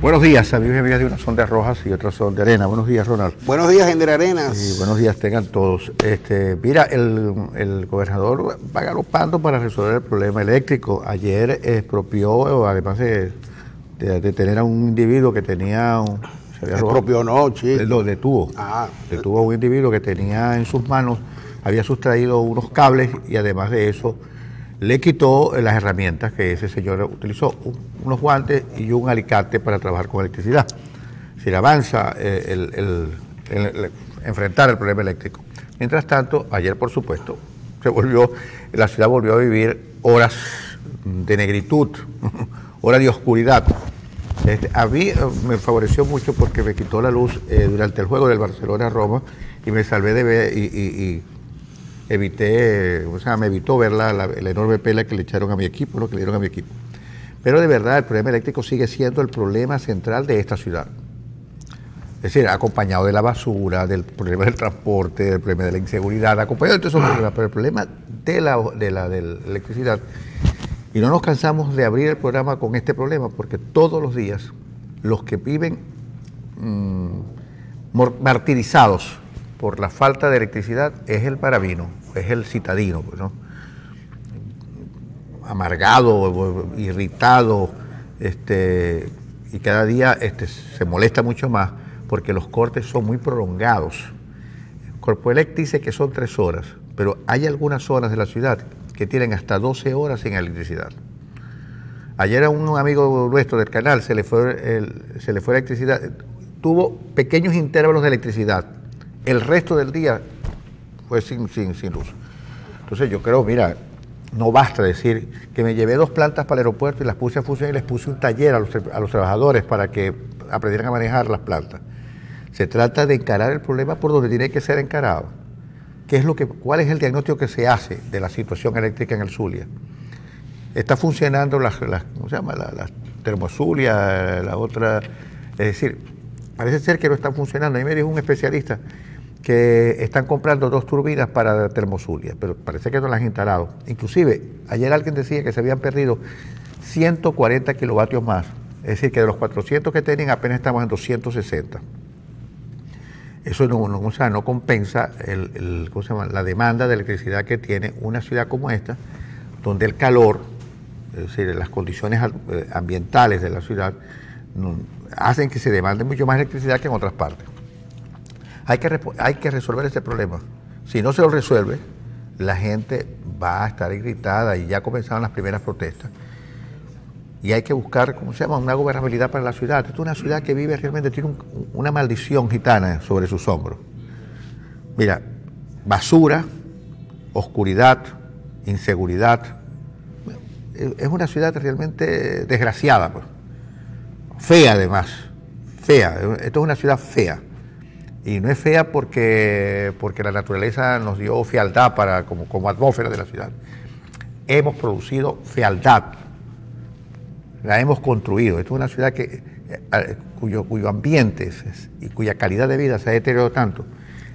Buenos días, amigos y amigas de unas son de Rojas y otras son de arena. Buenos días, Ronald. Buenos días, Ender Arenas. Y buenos días tengan todos. Mira, el gobernador va galopando para resolver el problema eléctrico. Ayer expropió, además de tener a un individuo que tenía... Expropió, no, chico. Lo detuvo. Detuvo a un individuo que tenía en sus manos, había sustraído unos cables y además de eso le quitó las herramientas que ese señor utilizó, unos guantes y un alicate para trabajar con electricidad. Si le avanza enfrentar el problema eléctrico. Mientras tanto, ayer por supuesto, la ciudad volvió a vivir horas de negritud, horas de oscuridad. A mí me favoreció mucho porque me quitó la luz durante el juego del Barcelona-Roma y me salvé de ver y evité, me evitó ver la enorme pela que le echaron a mi equipo, lo que le dieron a mi equipo. Pero de verdad el problema eléctrico sigue siendo el problema central de esta ciudad. Es decir, acompañado de la basura, del problema del transporte, del problema de la inseguridad, acompañado de todos esos problemas, pero el problema de la electricidad. Y no nos cansamos de abrir el programa con este problema, porque todos los días los que viven martirizados por la falta de electricidad es el paravino, es el citadino, pues, ¿no? Amargado, irritado, y cada día se molesta mucho más porque los cortes son muy prolongados. Corpoelec dice que son 3 horas, pero hay algunas zonas de la ciudad que tienen hasta 12 horas sin electricidad. Ayer a un amigo nuestro del canal se le fue la electricidad, tuvo pequeños intervalos de electricidad, el resto del día fue sin luz. Entonces yo creo, mira, no basta decir que me llevé 2 plantas para el aeropuerto y las puse a funcionar y les puse un taller a los trabajadores para que aprendieran a manejar las plantas. Se trata de encarar el problema por donde tiene que ser encarado. ¿Cuál es el diagnóstico que se hace de la situación eléctrica en el Zulia? Está funcionando ¿cómo se llama? La termozulia, la otra, es decir, parece ser que no están funcionando. A mí me dijo un especialista que están comprando 2 turbinas para termozulia, pero parece que no las han instalado. Inclusive, ayer alguien decía que se habían perdido 140 kilovatios más, es decir, que de los 400 que tenían apenas estamos en 260. Eso no compensa la demanda de electricidad que tiene una ciudad como esta, donde el calor, es decir, las condiciones ambientales de la ciudad, hacen que se demande mucho más electricidad que en otras partes. Hay que resolver ese problema. Si no se lo resuelve, la gente va a estar irritada y ya comenzaron las primeras protestas. Y hay que buscar, una gobernabilidad para la ciudad. Esta es una ciudad que realmente tiene una maldición gitana sobre sus hombros. Mira, basura, oscuridad, inseguridad. Es una ciudad realmente desgraciada, pues. Fea además, fea. Esto es una ciudad fea. Y no es fea porque la naturaleza nos dio fealdad como atmósfera de la ciudad. Hemos producido fealdad. La hemos construido. Esto es una ciudad cuyo ambiente y cuya calidad de vida se ha deteriorado tanto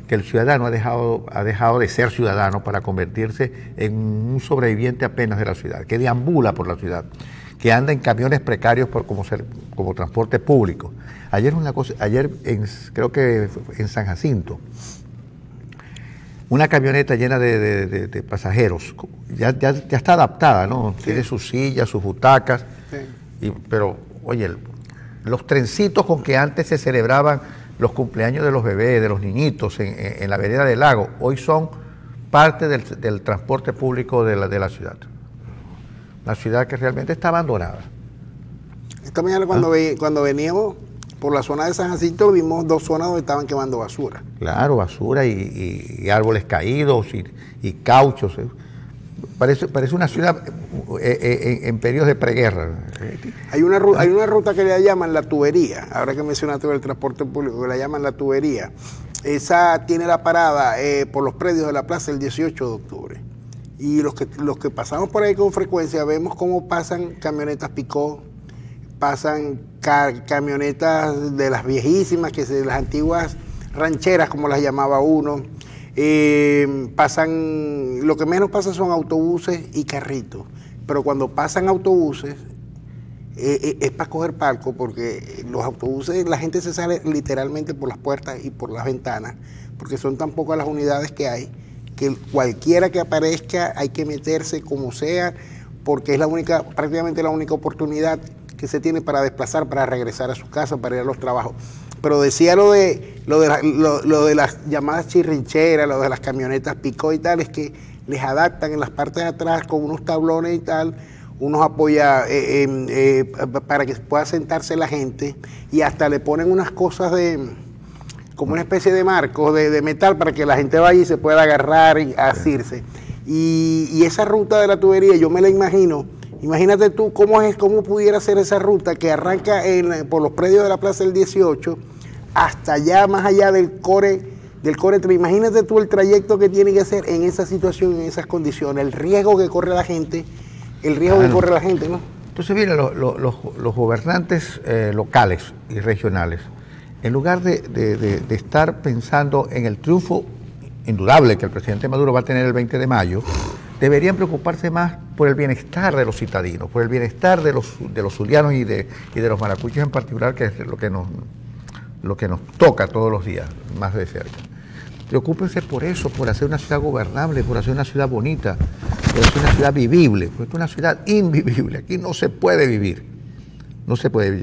que el ciudadano ha dejado de ser ciudadano para convertirse en un sobreviviente apenas de la ciudad, que deambula por la ciudad, que anda en camiones precarios como transporte público. Ayer creo que en San Jacinto, una camioneta llena de pasajeros, ya está adaptada, ¿no? Sí. Tiene sus sillas, sus butacas, sí. Pero, oye, los trencitos con que antes se celebraban los cumpleaños de los bebés, de los niñitos en la vereda del lago, hoy son parte del transporte público de la ciudad. Una ciudad que realmente está abandonada. Esta mañana cuando veníamos por la zona de San Jacinto vimos 2 zonas donde estaban quemando basura. Claro, basura y árboles caídos y cauchos. Parece una ciudad en periodos de preguerra. Hay una ruta que le llaman la tubería, ahora que mencionaste el transporte público, que la llaman la tubería. Esa tiene la parada por los predios de la plaza el 18 de octubre. Y los que pasamos por ahí con frecuencia vemos cómo pasan camionetas pick-up, pasan camionetas de las viejísimas, de las antiguas rancheras, como las llamaba uno. Lo que menos pasa son autobuses y carritos, pero cuando pasan autobuses es para coger palco, porque los autobuses, la gente se sale literalmente por las puertas y por las ventanas, porque son tan pocas las unidades que hay, que cualquiera que aparezca hay que meterse como sea, porque es prácticamente la única oportunidad que se tiene para desplazar, para regresar a su casa, para ir a los trabajos. Pero decía lo de las llamadas chirrincheras, lo de las camionetas picó y tal, es que les adaptan en las partes de atrás con unos tablones y tal, unos apoya para que pueda sentarse la gente, y hasta le ponen unas cosas como una especie de marcos de metal para que la gente vaya y se pueda agarrar y asirse. Y esa ruta de la tubería, yo me la imagino. Imagínate tú cómo pudiera ser esa ruta que arranca por los predios de la Plaza del 18 hasta allá, más allá del core 3. Imagínate tú el trayecto que tiene que hacer en esa situación, en esas condiciones, el riesgo que corre la gente, ¿no? Entonces, mira, los gobernantes locales y regionales, en lugar de estar pensando en el triunfo indudable que el presidente Maduro va a tener el 20 de mayo, deberían preocuparse más por el bienestar de los citadinos, por el bienestar de los zulianos y de los maracuchos en particular, que es lo que nos toca todos los días, más de cerca. Preocúpense por eso, por hacer una ciudad gobernable, por hacer una ciudad bonita, por hacer una ciudad vivible, porque es una ciudad invivible. Aquí no se puede vivir,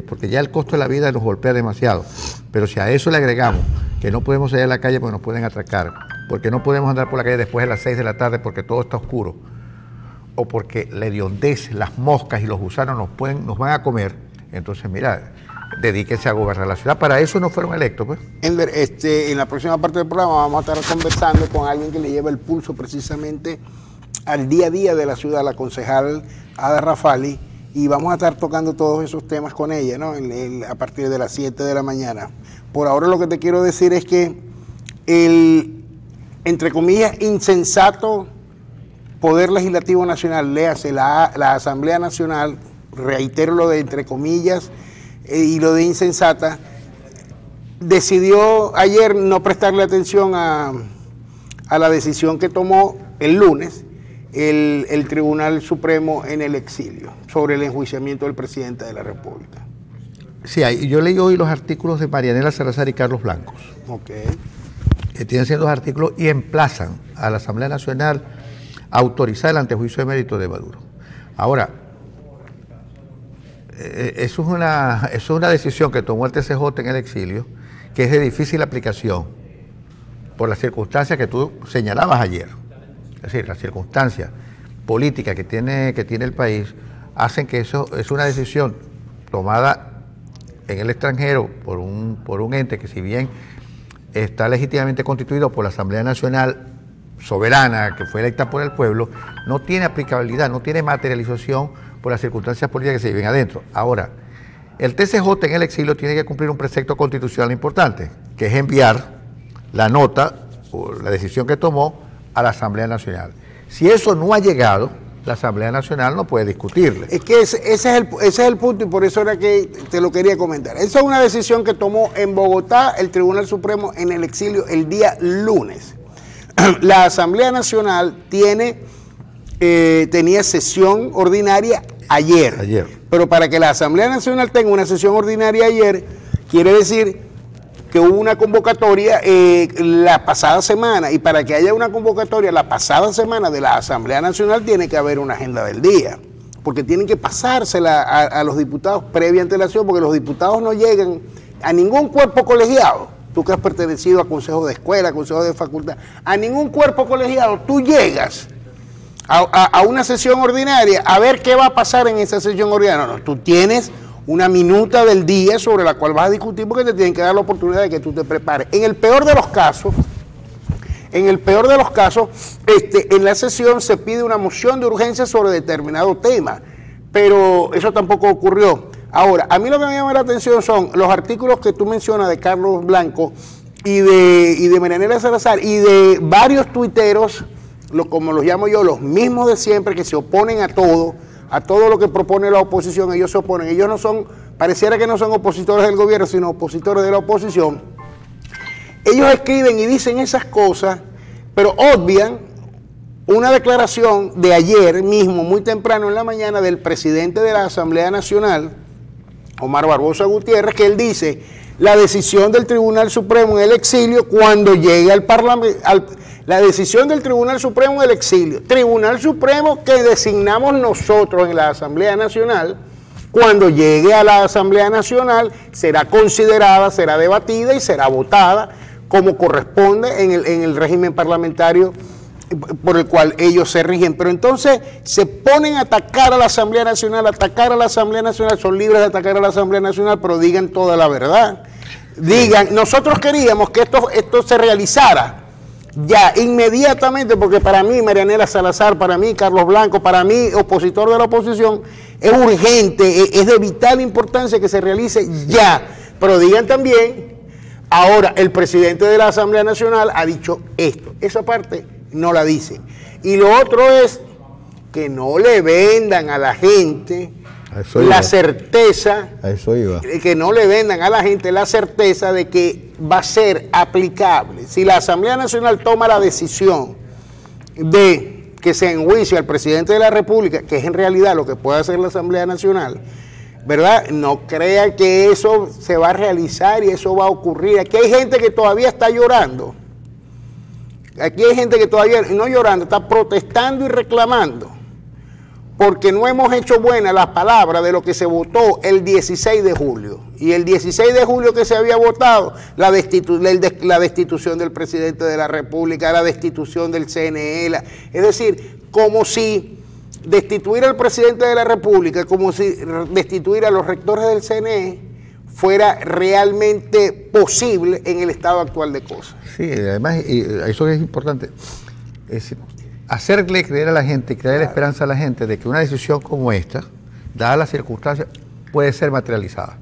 porque ya el costo de la vida nos golpea demasiado. Pero si a eso le agregamos que no podemos salir a la calle porque nos pueden atracar, porque no podemos andar por la calle después de las 6 de la tarde porque todo está oscuro, o porque la hediondez, las moscas y los gusanos nos van a comer, entonces mira, dedíquense a gobernar la ciudad. Para eso no fueron electos, pues. Ender, en la próxima parte del programa vamos a estar conversando con alguien que le lleva el pulso precisamente al día a día de la ciudad, la concejal Ada Rafali, y vamos a estar tocando todos esos temas con ella, ¿no? A partir de las 7 de la mañana. Por ahora lo que te quiero decir es que el, entre comillas, insensato Poder Legislativo Nacional, léase la Asamblea Nacional, reitero lo de entre comillas y lo de insensata, decidió ayer no prestarle atención a la decisión que tomó el lunes el Tribunal Supremo en el exilio sobre el enjuiciamiento del presidente de la República. Sí, yo leí hoy los artículos de Marianela Salazar y Carlos Blancos. Ok. Que tienen 2 artículos y emplazan a la Asamblea Nacional a autorizar el antejuicio de mérito de Maduro. Ahora, eso es una decisión que tomó el TCJ en el exilio, que es de difícil aplicación por las circunstancias que tú señalabas ayer. Es decir, las circunstancias políticas que tiene el país hacen que eso es una decisión tomada en el extranjero por un ente que, si bien está legítimamente constituido por la Asamblea Nacional soberana, que fue electa por el pueblo, no tiene aplicabilidad, no tiene materialización por las circunstancias políticas que se viven adentro. Ahora, el TCJ en el exilio tiene que cumplir un precepto constitucional importante, que es enviar la nota o la decisión que tomó a la Asamblea Nacional. Si eso no ha llegado, la Asamblea Nacional no puede discutirle. Es que ese es el punto, y por eso era que te lo quería comentar. Esa es una decisión que tomó en Bogotá el Tribunal Supremo en el exilio el día lunes. La Asamblea Nacional tenía sesión ordinaria ayer. Pero para que la Asamblea Nacional tenga una sesión ordinaria ayer, quiere decir que hubo una convocatoria la pasada semana, y para que haya una convocatoria la pasada semana de la Asamblea Nacional tiene que haber una agenda del día, porque tienen que pasársela a los diputados previa antelación, porque los diputados no llegan a ningún cuerpo colegiado. Tú que has pertenecido a consejos de escuela, consejos de facultad, a ningún cuerpo colegiado tú llegas a una sesión ordinaria a ver qué va a pasar en esa sesión ordinaria. No, tú tienes una minuta del día sobre la cual vas a discutir, porque te tienen que dar la oportunidad de que tú te prepares. En el peor de los casos, en la sesión se pide una moción de urgencia sobre determinado tema, pero eso tampoco ocurrió. Ahora, a mí lo que me llama la atención son los artículos que tú mencionas de Carlos Blanco y de Marianela Salazar y de varios tuiteros, como los llamo yo, los mismos de siempre, que se oponen a todo lo que propone la oposición. Ellos se oponen, ellos no son, pareciera que no son opositores del gobierno, sino opositores de la oposición. Ellos escriben y dicen esas cosas, pero obvian una declaración de ayer mismo, muy temprano en la mañana, del presidente de la Asamblea Nacional, Omar Barbosa Gutiérrez, que él dice, la decisión del Tribunal Supremo en el exilio cuando llegue al Parlamento, la decisión del Tribunal Supremo en el exilio, Tribunal Supremo que designamos nosotros en la Asamblea Nacional, cuando llegue a la Asamblea Nacional será considerada, será debatida y será votada como corresponde en el régimen parlamentario por el cual ellos se rigen. Pero entonces se ponen a atacar a la Asamblea Nacional, son libres de atacar a la Asamblea Nacional, pero digan toda la verdad. Digan, nosotros queríamos que esto se realizara ya inmediatamente, porque para mí Marianela Salazar, para mí Carlos Blanco, para mí opositor de la oposición, es urgente, es de vital importancia que se realice ya. Pero digan también, ahora el presidente de la Asamblea Nacional ha dicho esto, esa parte no la dicen. Y lo otro es que no le vendan a la gente la certeza, que no le vendan a la gente la certeza de que va a ser aplicable. Si la Asamblea Nacional toma la decisión de que se enjuicie al presidente de la República, que es en realidad lo que puede hacer la Asamblea Nacional, ¿verdad? No crean que eso se va a realizar y eso va a ocurrir. Aquí hay gente que todavía está llorando. Aquí hay gente que todavía, no llorando, está protestando y reclamando, porque no hemos hecho buena las palabras de lo que se votó el 16 de julio. Y el 16 de julio que se había votado, la destitución del presidente de la República, la destitución del CNE, es decir, como si destituir al presidente de la República, como si destituir a los rectores del CNE fuera realmente posible en el estado actual de cosas. Sí, además, y eso es importante, es hacerle creer a la gente, crear la esperanza a la gente de que una decisión como esta, dadas las circunstancias, puede ser materializada.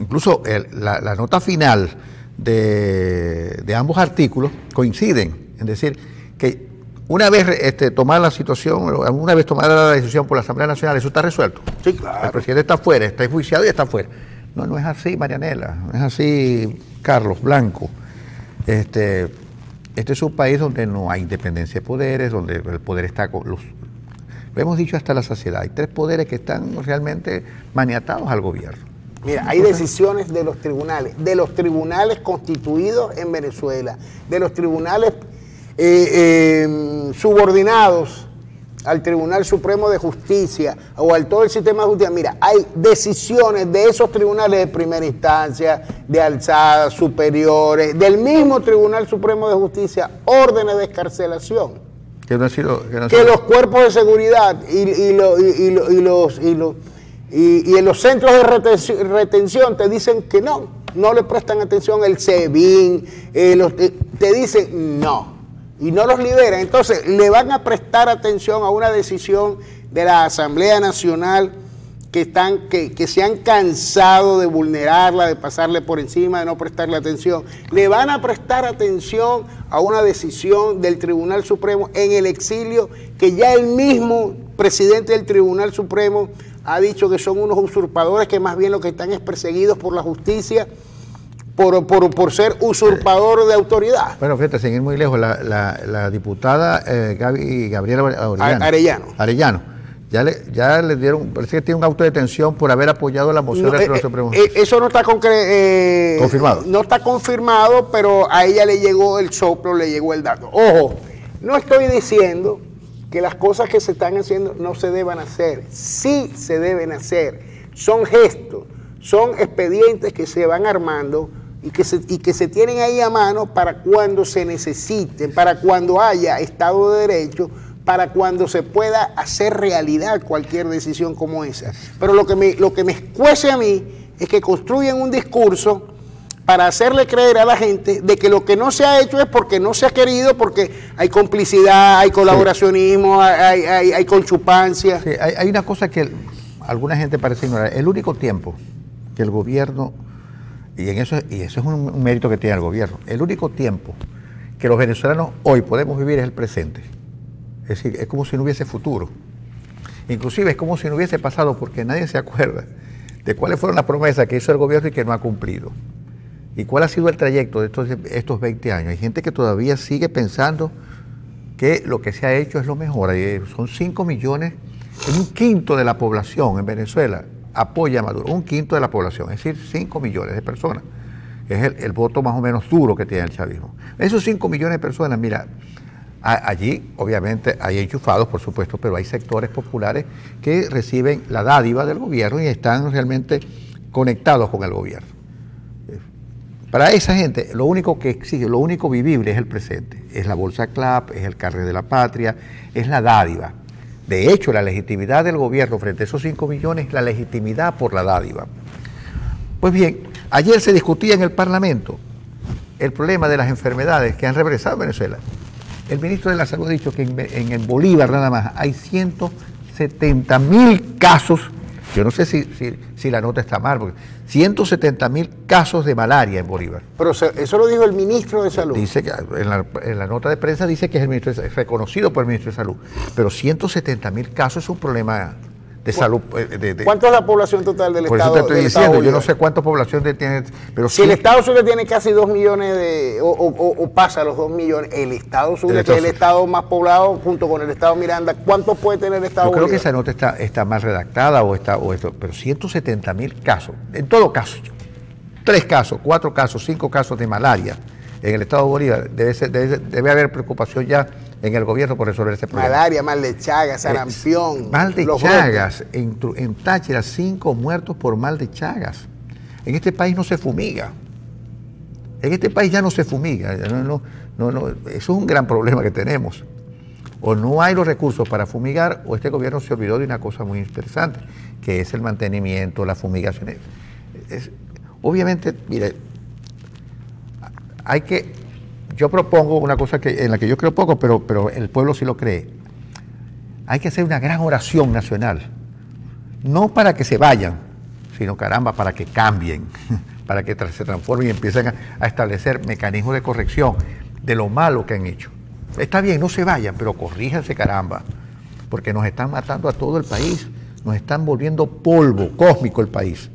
Incluso la nota final de ambos artículos coinciden en decir que una vez tomada la situación, una vez tomada la decisión por la Asamblea Nacional, eso está resuelto. Sí, claro. El presidente está fuera, está enjuiciado y está fuera. No, no es así, Marianela, no es así, Carlos Blanco. Este es un país donde no hay independencia de poderes, donde el poder está con los... Lo hemos dicho hasta la saciedad, hay tres poderes que están realmente maniatados al gobierno. Mira, hay decisiones de los tribunales constituidos en Venezuela, de los tribunales subordinados al Tribunal Supremo de Justicia o al todo el sistema de justicia. Mira, hay decisiones de esos tribunales de primera instancia, de alzada, superiores, del mismo Tribunal Supremo de Justicia, órdenes de excarcelación. Que los cuerpos de seguridad y en los centros de retención te dicen que no le prestan atención, el SEBIN, te dicen no. Y no los liberan. Entonces, le van a prestar atención a una decisión de la Asamblea Nacional que se han cansado de vulnerarla, de pasarle por encima, de no prestarle atención. Le van a prestar atención a una decisión del Tribunal Supremo en el exilio, que ya el mismo presidente del Tribunal Supremo ha dicho que son unos usurpadores, que más bien lo que están es perseguidos por la justicia, por ser usurpador de autoridad. Bueno, fíjate, sin ir muy lejos, la diputada Gabriela Arellano, ya le dieron, parece que tiene un auto de detención por haber apoyado la moción del Tribunal Supremo. Eso no está confirmado. No está confirmado, pero a ella le llegó el soplo, le llegó el dato. Ojo, no estoy diciendo que las cosas que se están haciendo no se deban hacer. Sí se deben hacer. Son gestos, son expedientes que se van armando y que se tienen ahí a mano para cuando se necesiten, para cuando haya Estado de Derecho, para cuando se pueda hacer realidad cualquier decisión como esa. Pero lo que me escuece a mí es que construyen un discurso para hacerle creer a la gente de que lo que no se ha hecho es porque no se ha querido, porque hay complicidad, hay colaboracionismo, hay conchupancia. Sí, hay una cosa que alguna gente parece ignorar. El único tiempo que el gobierno... Y eso es un mérito que tiene el gobierno. El único tiempo que los venezolanos hoy podemos vivir es el presente. Es decir, es como si no hubiese futuro. Inclusive es como si no hubiese pasado, porque nadie se acuerda de cuáles fueron las promesas que hizo el gobierno y que no ha cumplido. Y cuál ha sido el trayecto de estos 20 años. Hay gente que todavía sigue pensando que lo que se ha hecho es lo mejor. Son 5 millones, es un quinto de la población en Venezuela apoya a Maduro, 1/5 de la población, es decir, 5 millones de personas. Es el voto más o menos duro que tiene el chavismo. Esos 5 millones de personas, mira, allí obviamente hay enchufados, por supuesto, pero hay sectores populares que reciben la dádiva del gobierno y están realmente conectados con el gobierno. Para esa gente, lo único que exige, lo único vivible es el presente. Es la bolsa CLAP, es el carnet de la patria, es la dádiva. De hecho, la legitimidad del gobierno frente a esos 5 millones es la legitimidad por la dádiva. Pues bien, ayer se discutía en el Parlamento el problema de las enfermedades que han regresado a Venezuela. El ministro de la Salud ha dicho que en Bolívar nada más hay 170.000 casos. Yo no sé si la nota está mal, porque 170.000 casos de malaria en Bolívar. Pero eso lo dijo el ministro de Salud. Dice que en la nota de prensa dice que es el ministro es reconocido por el ministro de Salud, pero 170.000 casos es un problema de salud. ¿Cuánto es la población total del por Estado? Por eso te estoy diciendo, yo no Bolívar? sé cuánta población tiene, pero si el Estado Zulia tiene casi 2 millones o pasa los 2 millones, el Estado Zulia, que es el estado más poblado junto con el Estado Miranda, ¿cuánto puede tener el Estado Bolívar? Yo creo Bolívar? que esa nota está mal redactada pero 170.000 casos, en todo caso, 3 casos, 4 casos, 5 casos de malaria en el Estado Bolívar, debe haber preocupación ya en el gobierno por resolver ese problema. Malaria, mal de Chagas, sarampión. Mal de Chagas, en Táchira 5 muertos por mal de Chagas. En este país no se fumiga. En este país ya no se fumiga. Eso es un gran problema que tenemos. O no hay los recursos para fumigar, o este gobierno se olvidó de una cosa muy interesante, que es el mantenimiento, la fumigación. Obviamente, mire, yo propongo una cosa en la que yo creo poco, pero el pueblo sí lo cree. Hay que hacer una gran oración nacional, no para que se vayan, sino caramba, para que cambien, para que se transformen y empiecen a establecer mecanismos de corrección de lo malo que han hecho. Está bien, no se vayan, pero corríjanse, caramba, porque nos están matando a todo el país, nos están volviendo polvo cósmico el país.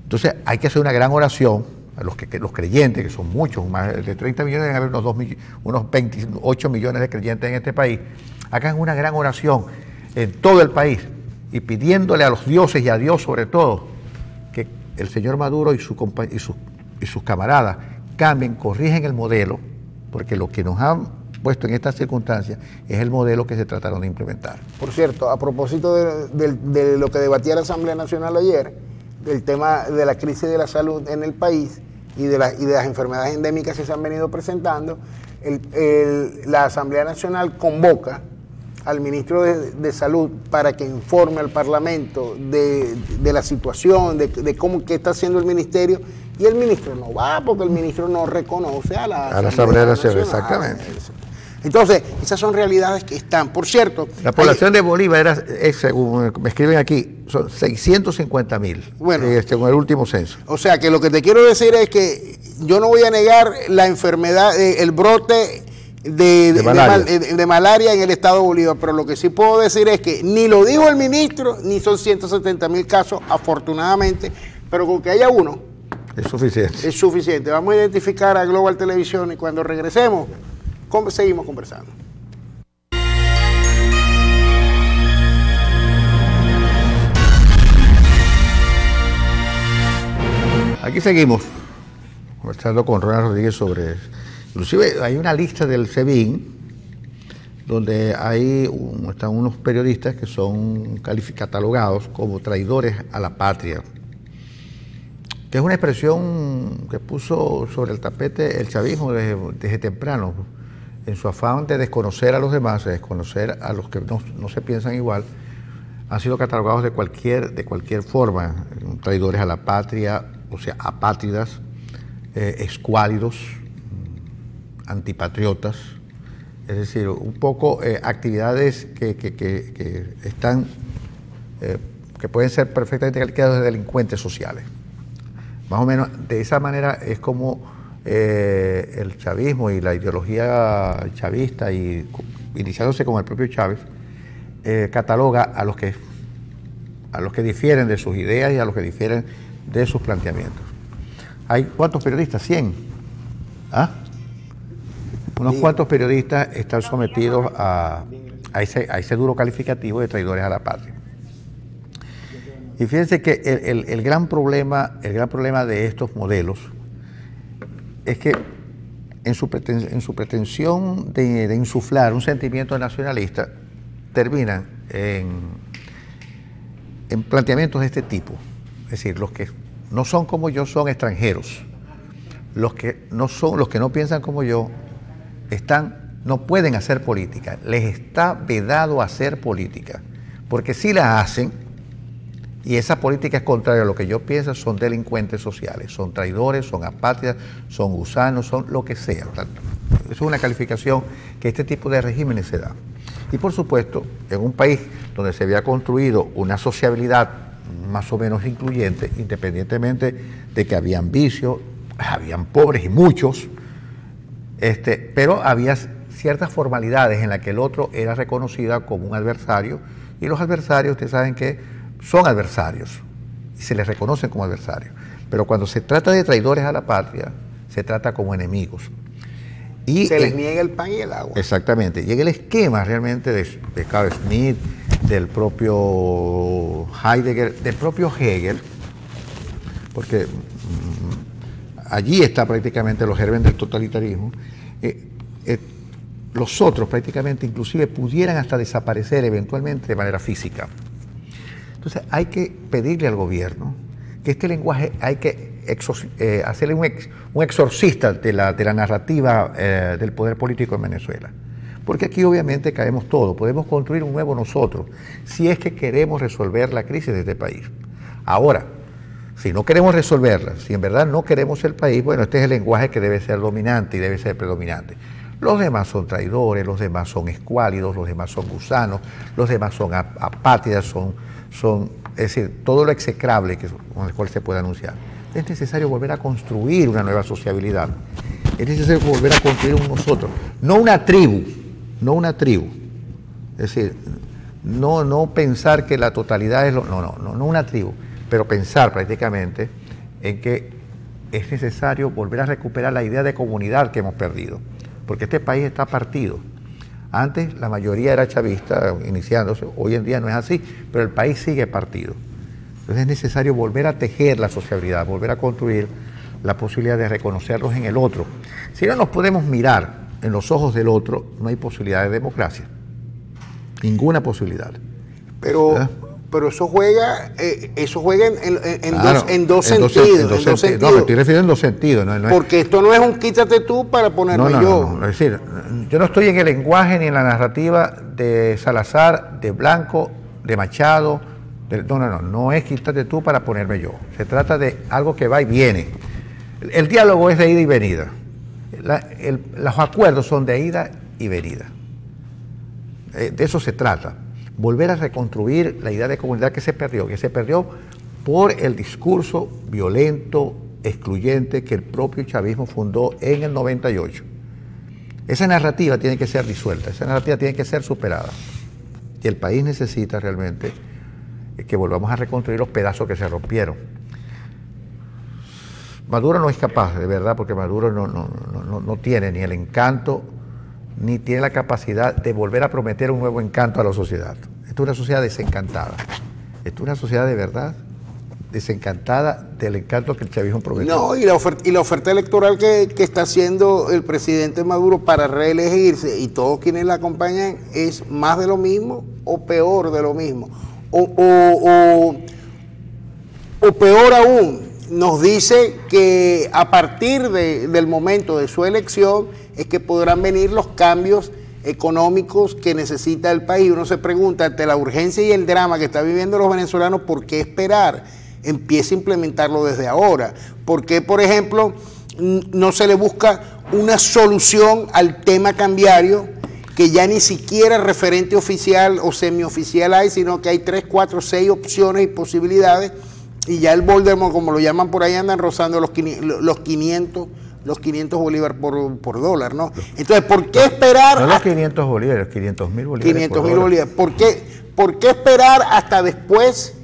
Entonces hay que hacer una gran oración. Los creyentes, que son muchos, más de 30 millones, deben haber unos 28 millones de creyentes en este país, hagan una gran oración en todo el país y pidiéndole a los dioses y a Dios sobre todo que el señor Maduro y sus camaradas cambien, corrigen el modelo, porque lo que nos han puesto en estas circunstancias es el modelo que se trataron de implementar. Por cierto, a propósito de lo que debatía la Asamblea Nacional ayer, del tema de la crisis de la salud en el país y de las enfermedades endémicas que se han venido presentando, la Asamblea Nacional convoca al ministro de Salud para que informe al Parlamento de la situación, de cómo que está haciendo el ministerio, y el ministro no va porque el ministro no reconoce a la Asamblea Nacional. Exactamente. Entonces, esas son realidades que están. Por cierto, la población de Bolívar según me escriben aquí, son 650.000, bueno, según el último censo. O sea, que lo que te quiero decir es que yo no voy a negar la enfermedad, el brote de malaria en el Estado de Bolívar, pero lo que sí puedo decir es que ni lo dijo el ministro, ni son 170.000 casos, afortunadamente, pero con que haya uno es suficiente. Es suficiente. Vamos a identificar a Global Televisión y cuando regresemos seguimos conversando. Aquí seguimos conversando con Ronald Rodríguez sobre... Inclusive hay una lista del SEBIN donde están unos periodistas que son catalogados como traidores a la patria, que es una expresión que puso sobre el tapete el chavismo desde temprano, en su afán de desconocer a los demás, de desconocer a los que no se piensan igual. Han sido catalogados de cualquier forma, traidores a la patria, o sea, apátridas, escuálidos, antipatriotas, es decir, un poco actividades que están, que pueden ser perfectamente calificadas de delincuentes sociales. Más o menos de esa manera es como el chavismo y la ideología chavista, y iniciándose con el propio Chávez, cataloga a los que difieren de sus ideas y a los que difieren de sus planteamientos. ¿Hay cuántos periodistas? 100. ¿Ah? Unos cuantos periodistas están sometidos a ese duro calificativo de traidores a la patria. Y fíjense que el gran problema de estos modelos es que en su pretensión de insuflar un sentimiento nacionalista, terminan en planteamientos de este tipo. Es decir, los que no son como yo son extranjeros. Los que no piensan como yo no pueden hacer política. Les está vedado hacer política. Porque si la hacen, y esa política es contraria a lo que yo pienso, son delincuentes sociales, son traidores, son apátridas, son gusanos, son lo que sea. Eso es una calificación que este tipo de regímenes se da. Y por supuesto, en un país donde se había construido una sociabilidad más o menos incluyente, independientemente de que habían vicios, habían pobres y muchos, pero había ciertas formalidades en las que el otro era reconocido como un adversario, y los adversarios, ustedes saben que son adversarios, y se les reconocen como adversarios. Pero cuando se trata de traidores a la patria, se trata como enemigos. Y se les niega el pan y el agua. Exactamente. Y en el esquema realmente de Carl Schmitt, del propio Heidegger, del propio Hegel, porque allí está prácticamente los gérmenes del totalitarismo, los otros prácticamente inclusive pudieran hasta desaparecer eventualmente de manera física. Entonces hay que pedirle al gobierno que este lenguaje hay que hacerle un exorcista de la narrativa del poder político en Venezuela. Porque aquí obviamente caemos todos, podemos construir un nuevo nosotros, si es que queremos resolver la crisis de este país. Ahora, si no queremos resolverla, si en verdad no queremos el país, bueno, este es el lenguaje que debe ser dominante y debe ser predominante. Los demás son traidores, los demás son escuálidos, los demás son gusanos, los demás son apátridas, es decir, todo lo execrable con el cual se puede anunciar. Es necesario volver a construir una nueva sociabilidad. Es necesario volver a construir un nosotros, no una tribu. Es decir, no pensar que la totalidad es no una tribu, pero pensar prácticamente en que es necesario volver a recuperar la idea de comunidad que hemos perdido, porque este país está partido. Antes la mayoría era chavista, iniciándose, hoy en día no es así, pero el país sigue partido. Entonces es necesario volver a tejer la sociabilidad, volver a construir la posibilidad de reconocerlos en el otro. Si no nos podemos mirar en los ojos del otro, no hay posibilidad de democracia. Ninguna posibilidad. Pero eso juega en dos sentidos. No, me estoy refiriendo en dos sentidos. No porque esto no es un quítate tú para ponerme yo. Es decir, yo no estoy en el lenguaje ni en la narrativa de Salazar, de Blanco, de Machado. No es quítate tú para ponerme yo. Se trata de algo que va y viene. El diálogo es de ida y venida. Los acuerdos son de ida y venida. De eso se trata. Volver a reconstruir la idea de comunidad que se perdió por el discurso violento, excluyente que el propio chavismo fundó en el 98. Esa narrativa tiene que ser disuelta, esa narrativa tiene que ser superada. Y el país necesita realmente que volvamos a reconstruir los pedazos que se rompieron. Maduro no es capaz, de verdad, porque Maduro no tiene ni el encanto, ni tiene la capacidad de volver a prometer un nuevo encanto a la sociedad. Esto es una sociedad desencantada. Esto es una sociedad de verdad desencantada del encanto que el chavismo prometió. No, y la oferta electoral que está haciendo el presidente Maduro para reelegirse y todos quienes la acompañan es más de lo mismo o peor de lo mismo. O peor aún, nos dice que a partir del momento de su elección es que podrán venir los cambios económicos que necesita el país. Uno se pregunta, ante la urgencia y el drama que están viviendo los venezolanos, ¿por qué esperar? Empieza a implementarlo desde ahora. ¿Por qué, por ejemplo, no se le busca una solución al tema cambiario, que ya ni siquiera referente oficial o semioficial hay, sino que hay 3, 4, 6 opciones y posibilidades, y ya el Voldemort, como lo llaman por ahí, andan rozando los 500 bolívares por dólar, ¿no? Entonces, ¿por qué esperar? No los 500 bolívares, 500.000 bolívares. 500.000 bolívares. ¿Por qué esperar hasta después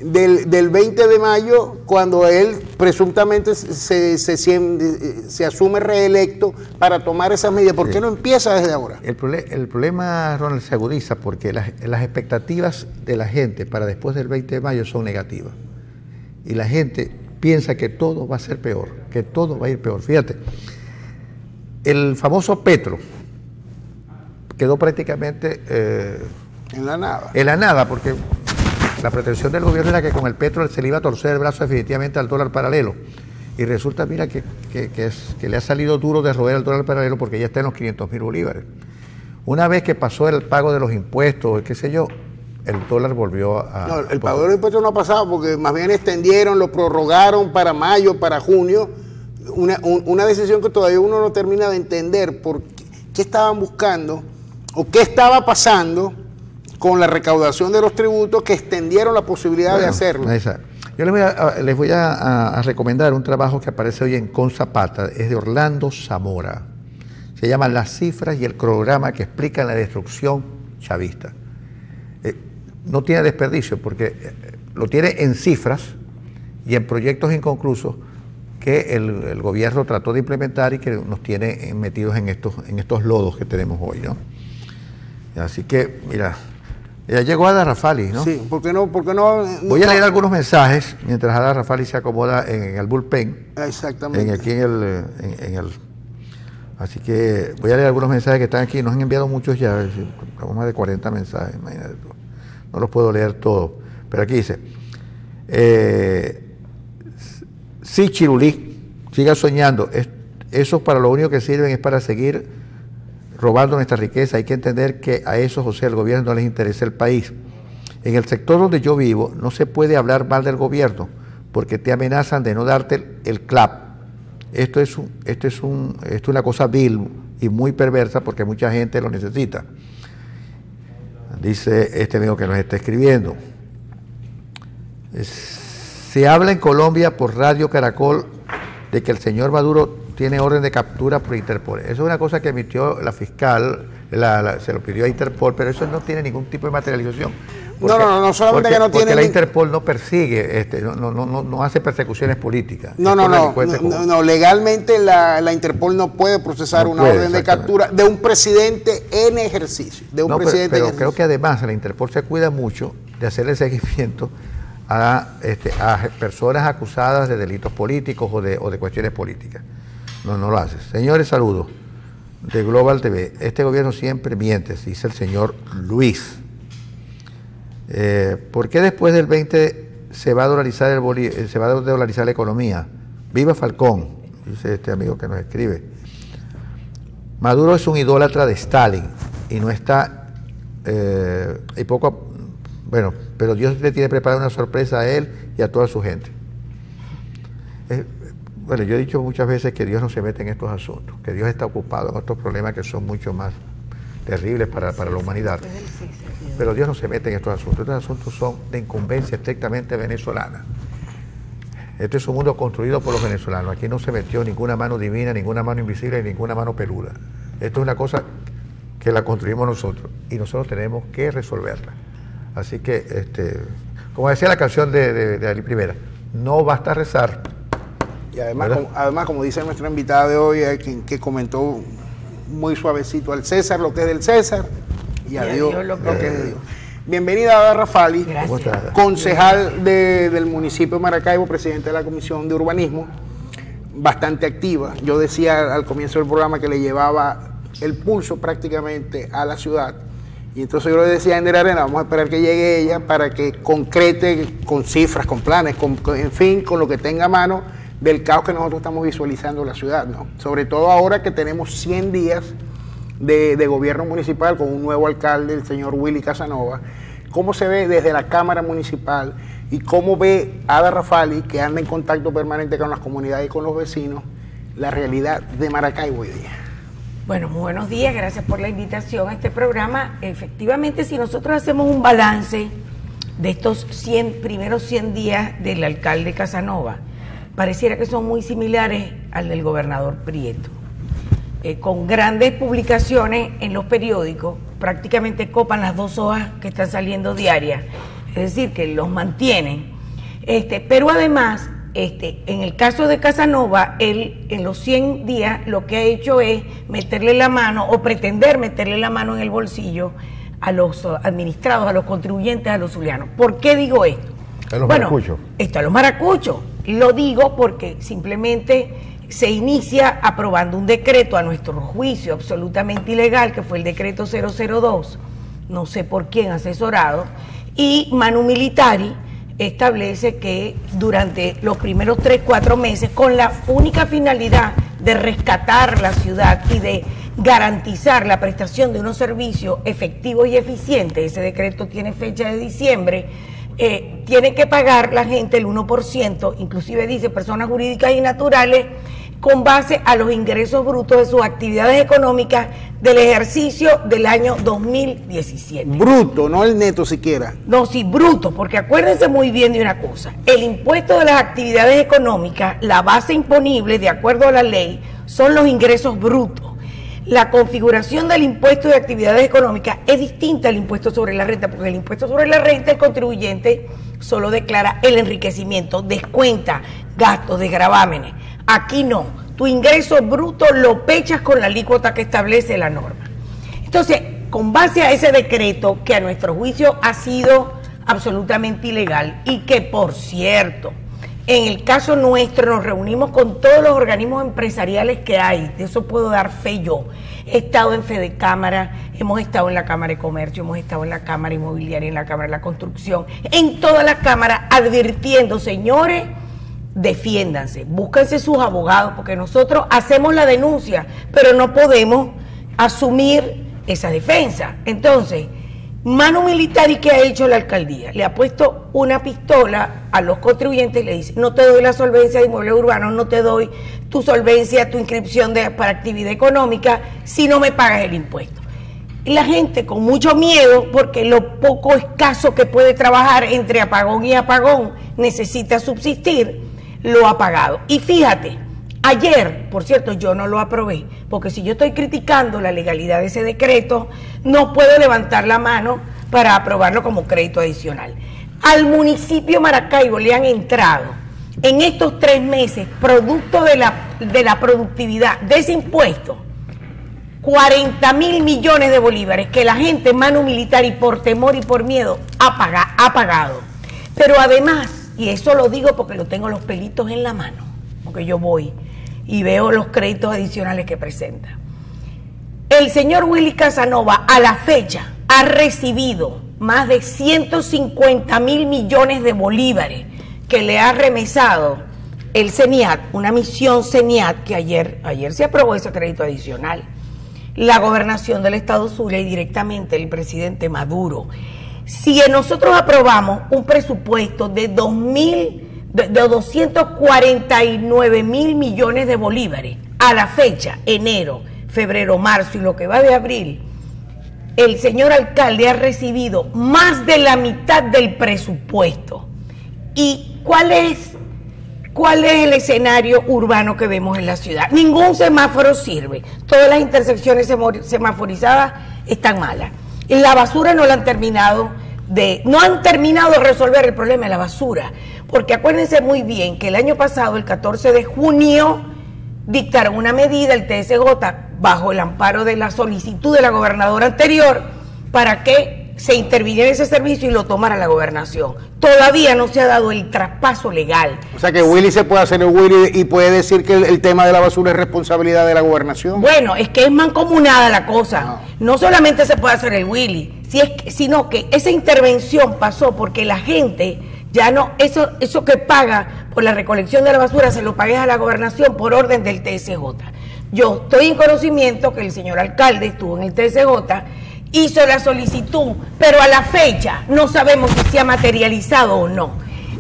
del 20 de mayo, cuando él presuntamente se asume reelecto para tomar esas medidas? ¿Por qué no empieza desde ahora? El problema, Ronald, se agudiza porque las expectativas de la gente para después del 20 de mayo son negativas. Y la gente piensa que todo va a ser peor, que todo va a ir peor. Fíjate, el famoso Petro quedó prácticamente en la nada. En la nada, porque la pretensión del gobierno era que con el Petro se le iba a torcer el brazo definitivamente al dólar paralelo. Y resulta, mira, que le ha salido duro de roer al dólar paralelo porque ya está en los 500.000 bolívares. Una vez que pasó el pago de los impuestos, qué sé yo, el dólar volvió a... No, el pago de los impuestos no ha pasado porque más bien extendieron, lo prorrogaron para mayo, para junio. Una decisión que todavía uno no termina de entender por qué estaban buscando o qué estaba pasando con la recaudación de los tributos que extendieron la posibilidad de hacerlo. Exacto. Yo les voy a recomendar un trabajo que aparece hoy en Con Zapata, es de Orlando Zamora. Se llama Las cifras y el cronograma que explican la destrucción chavista. No tiene desperdicio porque lo tiene en cifras y en proyectos inconclusos que el gobierno trató de implementar y que nos tiene metidos en estos lodos que tenemos hoy, ¿no? Así que, mira, ya llegó Ada Rafali, ¿no? Sí, ¿por qué no? Voy a leer algunos mensajes mientras Ada Rafali se acomoda en el bullpen. Exactamente. Así que voy a leer algunos mensajes que están aquí. Nos han enviado muchos ya, estamos más de 40 mensajes, imagínate tú. No los puedo leer todos. Pero aquí dice, sí, Chirulí, siga soñando. Esos para lo único que sirven es para seguir robando nuestra riqueza. Hay que entender que a esos, o sea, al gobierno no les interesa el país. En el sector donde yo vivo no se puede hablar mal del gobierno porque te amenazan de no darte el clap. Esto es una cosa vil y muy perversa porque mucha gente lo necesita. Dice este amigo que nos está escribiendo. Se habla en Colombia por Radio Caracol de que el señor Maduro tiene orden de captura por Interpol. Eso es una cosa que emitió la fiscal, se lo pidió a Interpol, pero eso no tiene ningún tipo de materialización. Porque, no solamente que no tiene... Porque la Interpol no persigue, no hace persecuciones políticas. No, legalmente la Interpol no puede procesar una orden de captura de un presidente en ejercicio. Pero creo que además la Interpol se cuida mucho de hacerle seguimiento a personas acusadas de delitos políticos o de cuestiones políticas. No lo hace. Señores, saludos de Global TV. Este gobierno siempre miente, dice el señor Luis. ¿Por qué después del 20 se va a dolarizar la economía? Viva Falcón, dice este amigo que nos escribe. Maduro es un idólatra de Stalin y no está pero Dios le tiene preparada una sorpresa a él y a toda su gente. Bueno, yo he dicho muchas veces que Dios no se mete en estos asuntos, que Dios está ocupado en estos problemas que son mucho más terribles para la humanidad. Pero Dios no se mete en estos asuntos. Estos asuntos son de incumbencia estrictamente venezolana. Este es un mundo construido por los venezolanos. Aquí no se metió ninguna mano divina, ninguna mano invisible y ninguna mano peluda. Esto es una cosa que la construimos nosotros y nosotros tenemos que resolverla. Así que, como decía la canción de Ali Primera, no basta rezar. Y además, como dice nuestra invitada de hoy, que comentó muy suavecito, al César lo que es del César y a Dios lo que es de Dios. Bienvenida, Ada Rafali, concejal del municipio de Maracaibo, presidente de la Comisión de Urbanismo, bastante activa. Yo decía al comienzo del programa que le llevaba el pulso prácticamente a la ciudad. Y entonces yo le decía a Ender Arena, vamos a esperar que llegue ella para que concrete con cifras, con planes, en fin, con lo que tenga a mano del caos que nosotros estamos visualizando en la ciudad, ¿no? Sobre todo ahora que tenemos 100 días de gobierno municipal con un nuevo alcalde, el señor Willy Casanova. ¿Cómo se ve desde la Cámara Municipal y cómo ve Ada Rafali, que anda en contacto permanente con las comunidades y con los vecinos, la realidad de Maracaibo hoy día? Bueno, muy buenos días, gracias por la invitación a este programa. Efectivamente, si nosotros hacemos un balance de estos primeros 100 días del alcalde Casanova, pareciera que son muy similares al del gobernador Prieto. Con grandes publicaciones en los periódicos, prácticamente copan las 2 hojas que están saliendo diarias, es decir, que los mantienen Pero además, en el caso de Casanova, él en los 100 días lo que ha hecho es meterle la mano o pretender meterle la mano en el bolsillo a los administrados, a los contribuyentes, a los zulianos. ¿Por qué digo esto? A los maracuchos. Esto a los maracuchos. Lo digo porque simplemente se inicia aprobando un decreto a nuestro juicio absolutamente ilegal, que fue el decreto 002, no sé por quién asesorado, y Manu Militari establece que durante los primeros 3-4 meses, con la única finalidad de rescatar la ciudad y de garantizar la prestación de unos servicios efectivos y eficientes, ese decreto tiene fecha de diciembre, tiene que pagar la gente el 1%, inclusive dice personas jurídicas y naturales, con base a los ingresos brutos de sus actividades económicas del ejercicio del año 2017. Bruto, no el neto siquiera. No, sí, bruto, porque acuérdense muy bien de una cosa, el impuesto de las actividades económicas, la base imponible de acuerdo a la ley, son los ingresos brutos. La configuración del impuesto de actividades económicas es distinta al impuesto sobre la renta, porque el impuesto sobre la renta el contribuyente solo declara el enriquecimiento, descuenta gastos de gravámenes. Aquí no, tu ingreso bruto lo pechas con la alícuota que establece la norma. Entonces, con base a ese decreto, que a nuestro juicio ha sido absolutamente ilegal y que, por cierto, en el caso nuestro nos reunimos con todos los organismos empresariales que hay, de eso puedo dar fe yo. He estado en Fedecámara, hemos estado en la Cámara de Comercio, hemos estado en la Cámara Inmobiliaria, en la Cámara de la Construcción, en todas las cámaras advirtiendo, señores, defiéndanse, búsquense sus abogados, porque nosotros hacemos la denuncia, pero no podemos asumir esa defensa. Entonces, Manu Militari, ¿qué ha hecho la alcaldía? Le ha puesto una pistola a los contribuyentes y le dice, no te doy la solvencia de inmuebles urbanos, no te doy tu solvencia, tu inscripción para actividad económica, si no me pagas el impuesto. Y la gente con mucho miedo, porque lo poco escaso que puede trabajar entre apagón y apagón necesita subsistir, lo ha pagado. Y fíjate, ayer, por cierto, yo no lo aprobé, porque si yo estoy criticando la legalidad de ese decreto, no puedo levantar la mano para aprobarlo como crédito adicional. Al municipio Maracaibo le han entrado en estos 3 meses, producto de la productividad de ese impuesto, 40.000 millones de bolívares que la gente, Manu Militari, por temor y por miedo, ha pagado. Pero además, y eso lo digo porque lo tengo los pelitos en la mano, porque yo voy y veo los créditos adicionales que presenta. El señor Willy Casanova a la fecha ha recibido más de 150.000 millones de bolívares que le ha remesado el CENIAT, una misión CENIAT que ayer se aprobó ese crédito adicional. La gobernación del estado Zulia y directamente el presidente Maduro. Si nosotros aprobamos un presupuesto de 249.000 millones de bolívares a la fecha, enero, febrero, marzo y lo que va de abril, el señor alcalde ha recibido más de la mitad del presupuesto. ¿Y cuál es el escenario urbano que vemos en la ciudad? Ningún semáforo sirve. Todas las intersecciones semaforizadas están malas. La basura no han terminado de resolver el problema de la basura, porque acuérdense muy bien que el año pasado, el 14 de junio, dictaron una medida, el TSJ, bajo el amparo de la solicitud de la gobernadora anterior, para que se interviniera ese servicio y lo tomara la gobernación. Todavía no se ha dado el traspaso legal. O sea que Willy se puede hacer el Willy y puede decir que el tema de la basura es responsabilidad de la gobernación. Bueno, es que es mancomunada la cosa. No solamente se puede hacer el Willy, sino que esa intervención pasó porque la gente ya no, eso que paga por la recolección de la basura se lo pagué a la gobernación por orden del TSJ. Yo estoy en conocimiento que el señor alcalde estuvo en el TSJ, hizo la solicitud, pero a la fecha no sabemos si se ha materializado o no.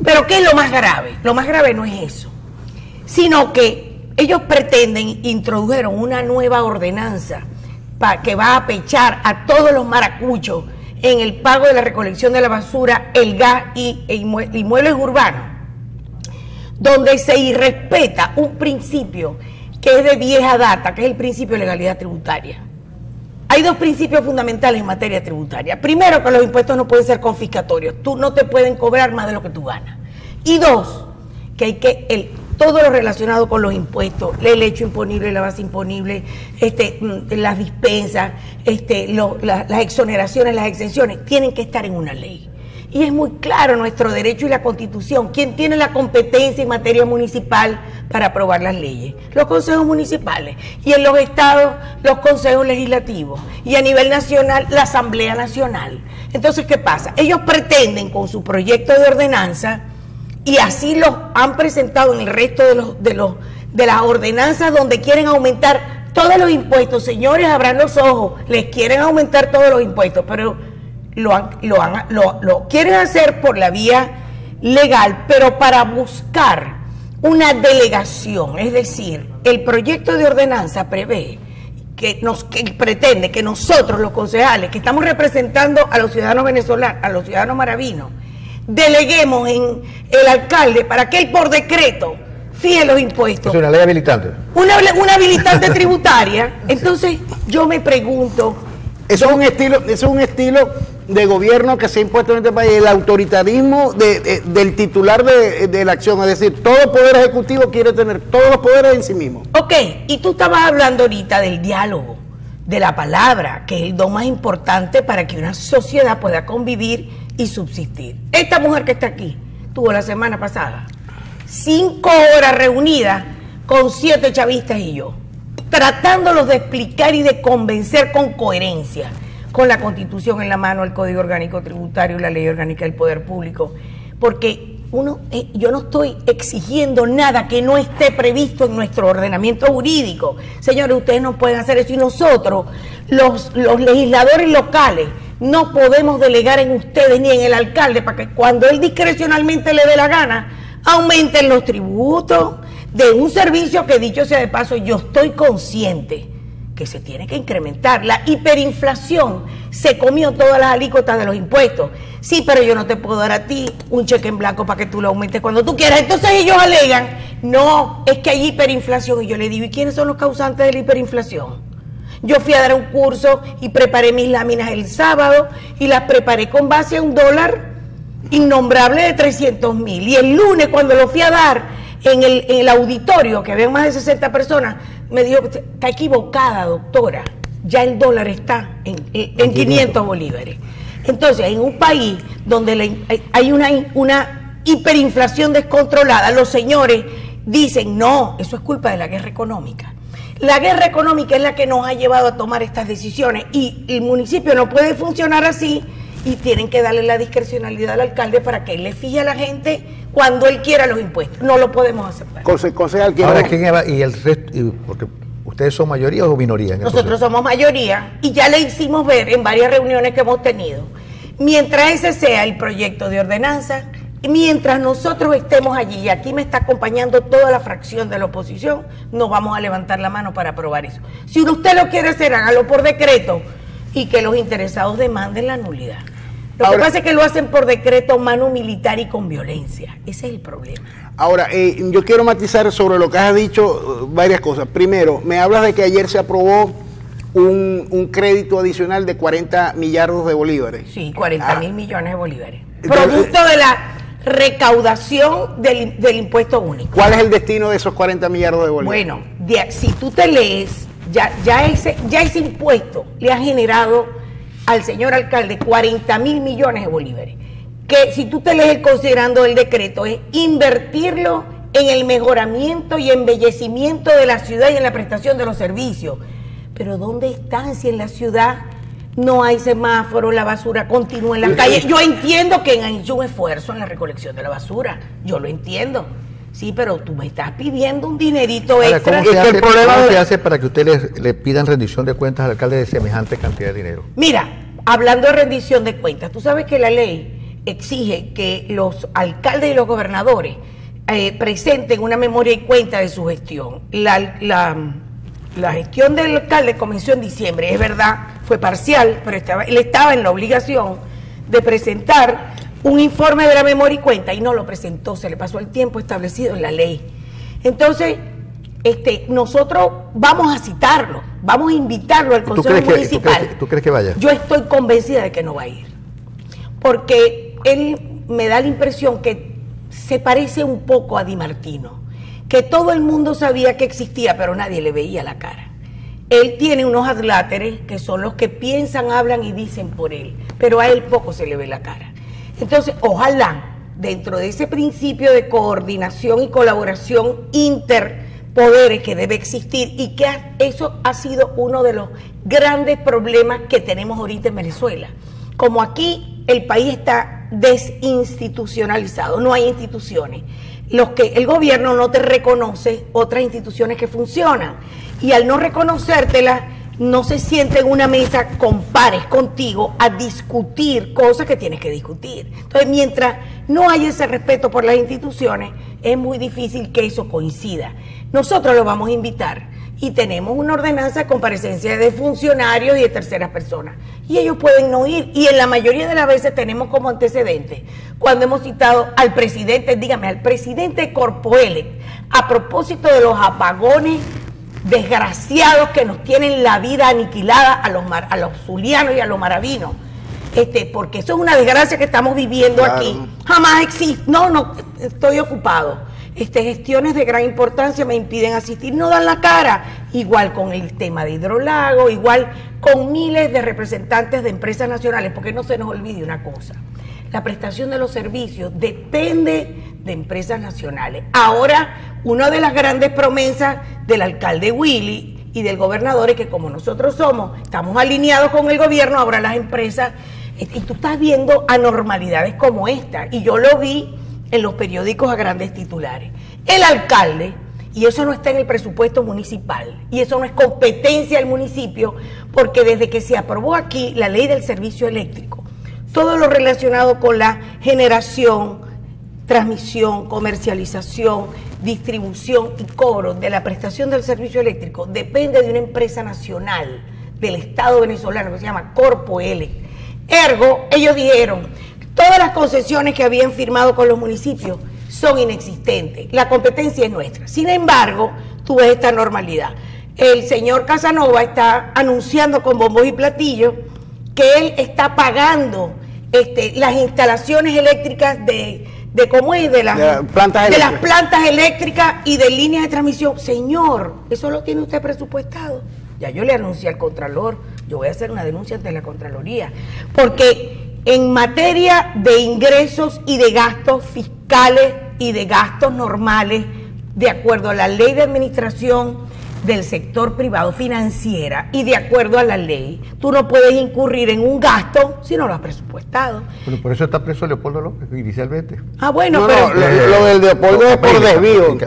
Pero ¿qué es lo más grave? Lo más grave no es eso, sino que ellos introdujeron una nueva ordenanza que va a pechar a todos los maracuchos en el pago de la recolección de la basura, el gas y inmuebles urbanos, donde se irrespeta un principio que es de vieja data, que es el principio de legalidad tributaria. Hay 2 principios fundamentales en materia tributaria. Primero, que los impuestos no pueden ser confiscatorios. Tú no te pueden cobrar más de lo que tú ganas. Y dos, que hay que todo lo relacionado con los impuestos, el hecho imponible, la base imponible, las dispensas, las exoneraciones, las exenciones, tienen que estar en una ley. Y es muy claro nuestro derecho y la Constitución. ¿Quién tiene la competencia en materia municipal para aprobar las leyes? Los consejos municipales. Y en los estados, los consejos legislativos. Y a nivel nacional, la Asamblea Nacional. Entonces, ¿qué pasa? Ellos pretenden con su proyecto de ordenanza, y así los han presentado en el resto de las ordenanzas donde quieren aumentar todos los impuestos. Señores, abran los ojos, les quieren aumentar todos los impuestos, pero lo quieren hacer por la vía legal, pero para buscar una delegación. Es decir, el proyecto de ordenanza prevé que pretende que nosotros, los concejales, que estamos representando a los ciudadanos venezolanos, a los ciudadanos maravinos, deleguemos en el alcalde para que él por decreto fije los impuestos. Es una ley habilitante. Una habilitante tributaria. Entonces, yo me pregunto... Eso es un estilo de gobierno que se ha impuesto en este país, el autoritarismo del titular de la acción, es decir, todo poder ejecutivo quiere tener todos los poderes en sí mismo. Ok, y tú estabas hablando ahorita del diálogo, de la palabra, que es el don más importante para que una sociedad pueda convivir y subsistir. Esta mujer que está aquí tuvo la semana pasada 5 horas reunidas con 7 chavistas y yo, tratándolos de explicar y de convencer con coherencia, con la Constitución en la mano, el Código Orgánico Tributario, la Ley Orgánica del Poder Público, porque yo no estoy exigiendo nada que no esté previsto en nuestro ordenamiento jurídico. Señores, ustedes no pueden hacer eso, y nosotros, los legisladores locales, no podemos delegar en ustedes ni en el alcalde para que cuando él discrecionalmente le dé la gana, aumenten los tributos de un servicio que, dicho sea de paso, yo estoy consciente que se tiene que incrementar. La hiperinflación se comió todas las alícuotas de los impuestos. Sí, pero yo no te puedo dar a ti un cheque en blanco para que tú lo aumentes cuando tú quieras. Entonces ellos alegan, no, es que hay hiperinflación. Y yo le digo, ¿y quiénes son los causantes de la hiperinflación? Yo fui a dar un curso y preparé mis láminas el sábado y las preparé con base a un dólar innombrable de 300,000. Y el lunes, cuando lo fui a dar en el auditorio, que había más de 60 personas, me dijo, está equivocada, doctora, ya el dólar está en 500 bolívares. Entonces, en un país donde hay una hiperinflación descontrolada, los señores dicen, no, eso es culpa de la guerra económica. La guerra económica es la que nos ha llevado a tomar estas decisiones, y el municipio no puede funcionar así, y tienen que darle la discrecionalidad al alcalde para que él le fije a la gente cuando él quiera los impuestos. No lo podemos aceptar. Concejal, ahora, ¿quién va? Y el resto, porque ¿ustedes son mayoría o minoría? Nosotros somos mayoría, y ya le hicimos ver en varias reuniones que hemos tenido. Mientras ese sea el proyecto de ordenanza, mientras nosotros estemos allí, y aquí me está acompañando toda la fracción de la oposición, no vamos a levantar la mano para aprobar eso. Si usted lo quiere hacer, hágalo por decreto, y que los interesados demanden la nulidad. Lo que pasa es que lo hacen por decreto, mano militar y con violencia. Ese es el problema. Ahora, yo quiero matizar sobre lo que has dicho varias cosas. Primero, me hablas de que ayer se aprobó un crédito adicional de 40 millardos de bolívares. Sí, 40.000 millones de bolívares. Producto de la recaudación del impuesto único. ¿Cuál es el destino de esos 40 millardos de bolívares? Bueno, si tú te lees, ya ese impuesto le ha generado al señor alcalde 40.000 millones de bolívares, que si tú te lees considerando el decreto, es invertirlo en el mejoramiento y embellecimiento de la ciudad y en la prestación de los servicios. Pero ¿dónde están si en la ciudad no hay semáforos, la basura continúa en las calles? Yo entiendo que han hecho un esfuerzo en la recolección de la basura, yo lo entiendo. Sí, pero tú me estás pidiendo un dinerito extra. ¿Cómo se hace para que ustedes le pidan rendición de cuentas al alcalde de semejante cantidad de dinero? Mira, hablando de rendición de cuentas, tú sabes que la ley exige que los alcaldes y los gobernadores presenten una memoria y cuenta de su gestión. La gestión del alcalde comenzó en diciembre, es verdad, fue parcial, pero él estaba en la obligación de presentar un informe de la memoria y cuenta, y no lo presentó, se le pasó el tiempo establecido en la ley. Entonces, nosotros vamos a citarlo, vamos a invitarlo al Consejo Municipal. ¿Tú crees que vaya? Yo estoy convencida de que no va a ir, porque él me da la impresión que se parece un poco a Di Martino, que todo el mundo sabía que existía, pero nadie le veía la cara. Él tiene unos adláteres que son los que piensan, hablan y dicen por él, pero a él poco se le ve la cara. Entonces, ojalá, dentro de ese principio de coordinación y colaboración interpoderes que debe existir, y que eso ha sido uno de los grandes problemas que tenemos ahorita en Venezuela. Como aquí el país está desinstitucionalizado, no hay instituciones. El gobierno no te reconoce otras instituciones que funcionan, y al no reconocértelas, no se siente en una mesa con pares contigo a discutir cosas que tienes que discutir. Entonces, mientras no haya ese respeto por las instituciones, es muy difícil que eso coincida. Nosotros lo vamos a invitar y tenemos una ordenanza de comparecencia de funcionarios y de terceras personas, y ellos pueden no ir, y en la mayoría de las veces tenemos como antecedente, cuando hemos citado al presidente, dígame, al presidente de Corpoelec, a propósito de los apagones desgraciados que nos tienen la vida aniquilada a los zulianos y a los maravinos, porque eso es una desgracia que estamos viviendo, claro. Aquí jamás existe, no, estoy ocupado, gestiones de gran importancia me impiden asistir, no dan la cara, igual con el tema de Hidrolago, igual con miles de representantes de empresas nacionales, porque no se nos olvide una cosa, la prestación de los servicios depende de empresas nacionales. Ahora, una de las grandes promesas del alcalde Willy y del gobernador es que, como nosotros estamos alineados con el gobierno, ahora las empresas, y tú estás viendo anormalidades como esta, y yo lo vi en los periódicos a grandes titulares. El alcalde, y eso no está en el presupuesto municipal, y eso no es competencia del municipio, porque desde que se aprobó aquí la ley del servicio eléctrico, todo lo relacionado con la generación, transmisión, comercialización, distribución y cobro de la prestación del servicio eléctrico depende de una empresa nacional del Estado venezolano que se llama Corpoelec. Ergo, ellos dijeron, todas las concesiones que habían firmado con los municipios son inexistentes, la competencia es nuestra. Sin embargo, tú ves esta normalidad. El señor Casanova está anunciando con bombos y platillos que él está pagando las instalaciones eléctricas de las plantas eléctricas y de líneas de transmisión. Señor, eso lo tiene usted presupuestado. Ya yo le anuncié al Contralor, yo voy a hacer una denuncia ante la Contraloría, porque en materia de ingresos y de gastos fiscales y de gastos normales, de acuerdo a la ley de administración del sector privado financiera y de acuerdo a la ley, tú no puedes incurrir en un gasto si no lo has presupuestado. Bueno, por eso está preso Leopoldo López inicialmente. Ah, bueno, no, pero... lo del Leopoldo es por desvío.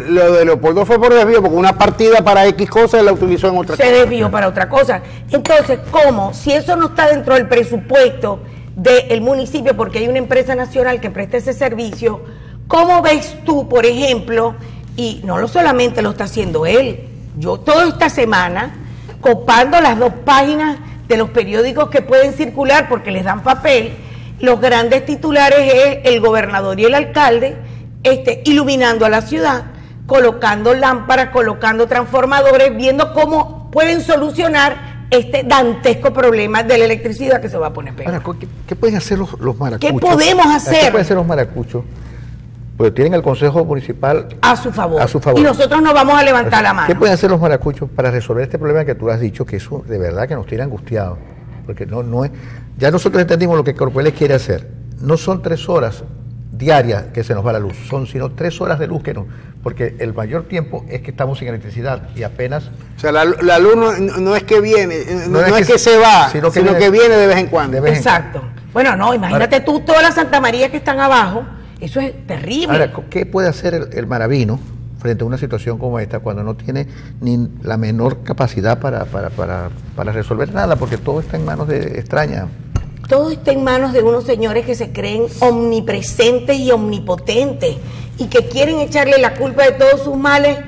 Lo de Leopoldo fue por desvío, porque una partida para X cosas la utilizó en otra cosa. Se desvió para otra cosa. Entonces, ¿cómo? Si eso no está dentro del presupuesto del municipio, porque hay una empresa nacional que presta ese servicio, ¿cómo ves tú, por ejemplo... Y no solamente lo está haciendo él, yo toda esta semana copando las 2 páginas de los periódicos que pueden circular porque les dan papel, los grandes titulares es el gobernador y el alcalde iluminando a la ciudad, colocando lámparas, colocando transformadores, viendo cómo pueden solucionar este dantesco problema de la electricidad que se va a poner peor. Ahora, ¿qué pueden hacer los maracuchos? ¿Qué podemos hacer? ¿Qué pueden hacer los maracuchos? Porque tienen el Consejo Municipal a su favor. Y nosotros no vamos a levantar la mano. ¿Qué pueden hacer los maracuchos para resolver este problema que tú has dicho, que eso de verdad que nos tiene angustiados? Porque no es... Ya nosotros entendimos lo que Corpoelec quiere hacer. No son 3 horas diarias que se nos va la luz, son sino 3 horas de luz que no... Porque el mayor tiempo es que estamos sin electricidad y apenas... O sea, la luz no es que viene, no es que se va, sino que viene de vez en cuando. Exacto. Bueno, no, imagínate ahora, tú todas las Santa María que están abajo... Eso es terrible. Ahora, ¿qué puede hacer el maravino frente a una situación como esta cuando no tiene ni la menor capacidad para resolver nada? Porque todo está en manos de extrañas. Todo está en manos de unos señores que se creen omnipresentes y omnipotentes y que quieren echarle la culpa de todos sus males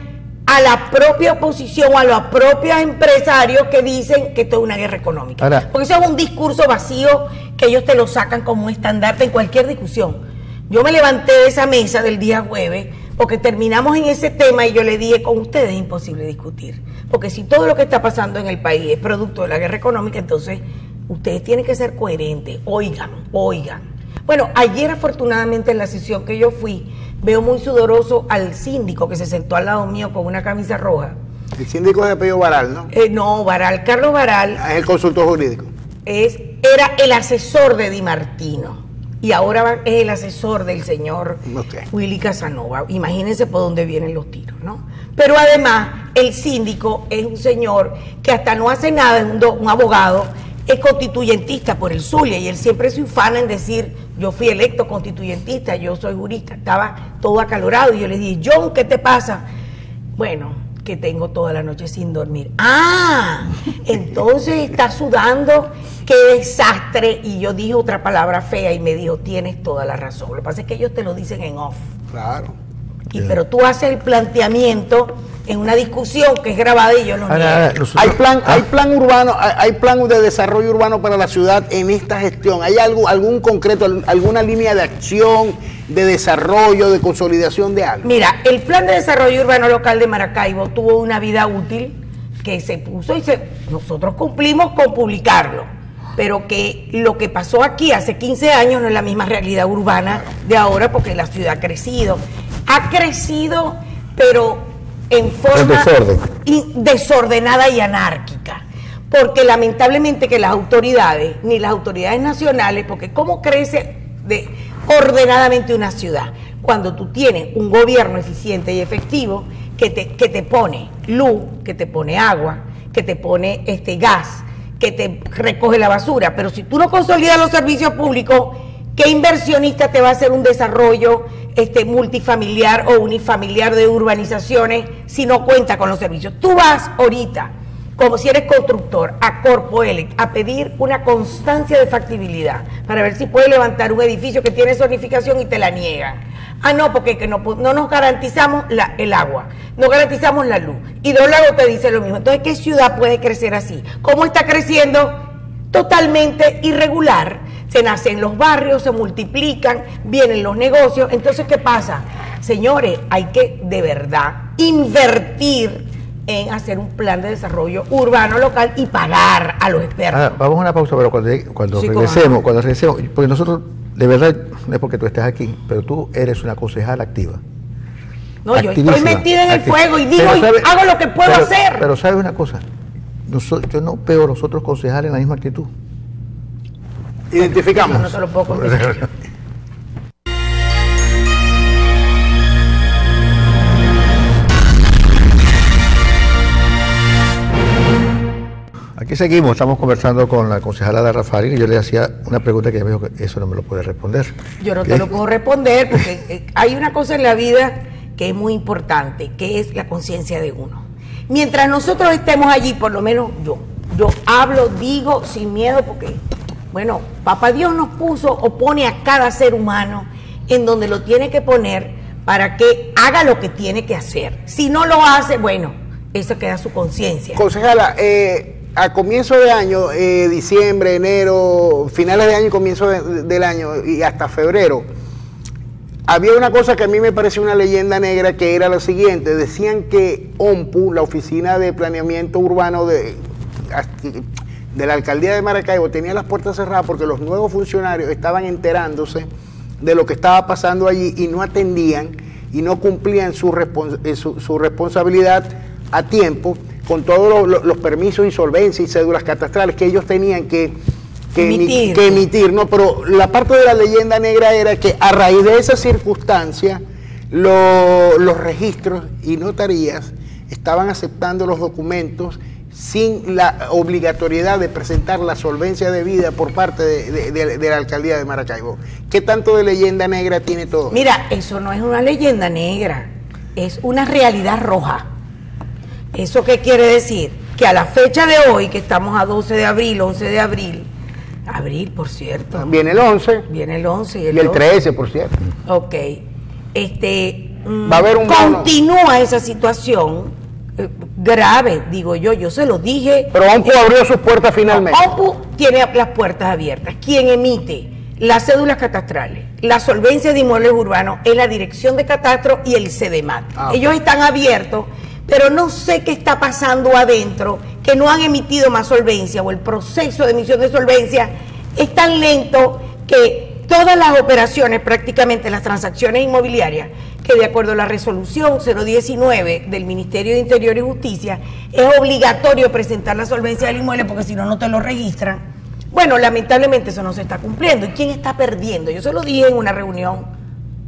a la propia oposición, a los propios empresarios que dicen que esto es una guerra económica. Ahora, porque eso es un discurso vacío que ellos te lo sacan como un estandarte en cualquier discusión. Yo me levanté de esa mesa del día jueves porque terminamos en ese tema y yo le dije, con ustedes es imposible discutir. Porque si todo lo que está pasando en el país es producto de la guerra económica, entonces ustedes tienen que ser coherentes. Oigan. Bueno, ayer afortunadamente en la sesión que yo fui, veo muy sudoroso al síndico que se sentó al lado mío con una camisa roja. El síndico es de apellido Baral, ¿no? No, Baral, Carlos Baral. Es el consultor jurídico. Era el asesor de Di Martino y ahora es el asesor del señor Willy Casanova. Imagínense por dónde vienen los tiros, ¿no? Pero además el síndico es un señor que hasta no hace nada, es un abogado, es constituyentista por el Zulia y él siempre se ufana en decir, yo fui electo constituyentista, yo soy jurista. Estaba todo acalorado y yo le dije, John, ¿qué te pasa? Bueno, que tengo toda la noche sin dormir. Ah, entonces está sudando, qué desastre. Y yo dije otra palabra fea y me dijo, tienes toda la razón. Lo que pasa es que ellos te lo dicen en off. Claro. Pero tú haces el planteamiento en una discusión que es grabada y yo no niego. Hay plan urbano, hay plan de desarrollo urbano para la ciudad en esta gestión. ¿Hay algún concreto, alguna línea de acción, de desarrollo, de consolidación de algo? Mira, el plan de desarrollo urbano local de Maracaibo tuvo una vida útil que se puso y nosotros cumplimos con publicarlo, pero que lo que pasó aquí hace 15 años no es la misma realidad urbana de ahora, porque la ciudad ha crecido, pero en forma desordenada y anárquica, porque lamentablemente que las autoridades, ni las autoridades nacionales, porque ¿cómo crece ordenadamente una ciudad? Cuando tú tienes un gobierno eficiente y efectivo que te pone luz, que te pone agua, que te pone gas, que te recoge la basura. Pero si tú no consolidas los servicios públicos, ¿qué inversionista te va a hacer un desarrollo multifamiliar o unifamiliar de urbanizaciones si no cuenta con los servicios? Tú vas ahorita, como si eres constructor, a Corpoelec a pedir una constancia de factibilidad para ver si puedes levantar un edificio que tiene zonificación y te la niegan. Ah, no, porque no nos garantizamos el agua, no garantizamos la luz. Y Don Lago te dice lo mismo. Entonces, ¿qué ciudad puede crecer así? ¿Cómo está creciendo? Totalmente irregular. Se nacen los barrios, se multiplican, vienen los negocios. Entonces, ¿qué pasa? Señores, hay que de verdad invertir en hacer un plan de desarrollo urbano local y pagar a los expertos. Vamos a una pausa, pero cuando regresemos, porque nosotros, de verdad, no es porque tú estés aquí, pero tú eres una concejala activa. No, yo estoy metida en el fuego y digo, hago lo que puedo hacer. Pero ¿sabes una cosa? Yo no veo a los otros concejales en la misma actitud. Identificamos. No te lo puedo contestar. Aquí seguimos, estamos conversando con la concejala Darra Farín y yo le hacía una pregunta que ella me dijo que eso no me lo puede responder. Yo no te lo puedo responder porque hay una cosa en la vida que es muy importante, que es la conciencia de uno. Mientras nosotros estemos allí, por lo menos yo hablo, digo sin miedo porque, bueno, Papá Dios nos puso o pone a cada ser humano en donde lo tiene que poner para que haga lo que tiene que hacer. Si no lo hace, bueno, eso queda a su conciencia. Concejala, a comienzo de año, diciembre, enero, finales de año y comienzo del año y hasta febrero, había una cosa que a mí me pareció una leyenda negra, que era la siguiente. Decían que OMPU, la Oficina de Planeamiento Urbano de la Alcaldía de Maracaibo, tenía las puertas cerradas porque los nuevos funcionarios estaban enterándose de lo que estaba pasando allí y no atendían y no cumplían su responsabilidad a tiempo con todos los permisos, insolvencia y cédulas catastrales que ellos tenían que emitir, ¿no? Pero la parte de la leyenda negra era que a raíz de esa circunstancia los registros y notarías estaban aceptando los documentos sin la obligatoriedad de presentar la solvencia debida por parte de la Alcaldía de Maracaibo. ¿Qué tanto de leyenda negra tiene todo? Mira, eso no es una leyenda negra, es una realidad roja. ¿Eso qué quiere decir? Que a la fecha de hoy, que estamos a 12 de abril, 11 de abril, por cierto. Viene el 11. Viene el 11 y el 13, por cierto. Ok. Va a haber un continúa esa situación grave, digo yo se lo dije. Pero OMPU abrió sus puertas finalmente. OMPU tiene las puertas abiertas. Quien emite las cédulas catastrales, la solvencia de inmuebles urbanos es la Dirección de Catastro y el CEDEMAT. Ellos están abiertos, pero no sé qué está pasando adentro, que no han emitido más solvencia o el proceso de emisión de solvencia es tan lento que todas las operaciones, prácticamente las transacciones inmobiliarias, que de acuerdo a la resolución 019 del Ministerio de Interior y Justicia, es obligatorio presentar la solvencia del inmueble porque si no, no te lo registran. Bueno, lamentablemente eso no se está cumpliendo. ¿Y quién está perdiendo? Yo se lo dije en una reunión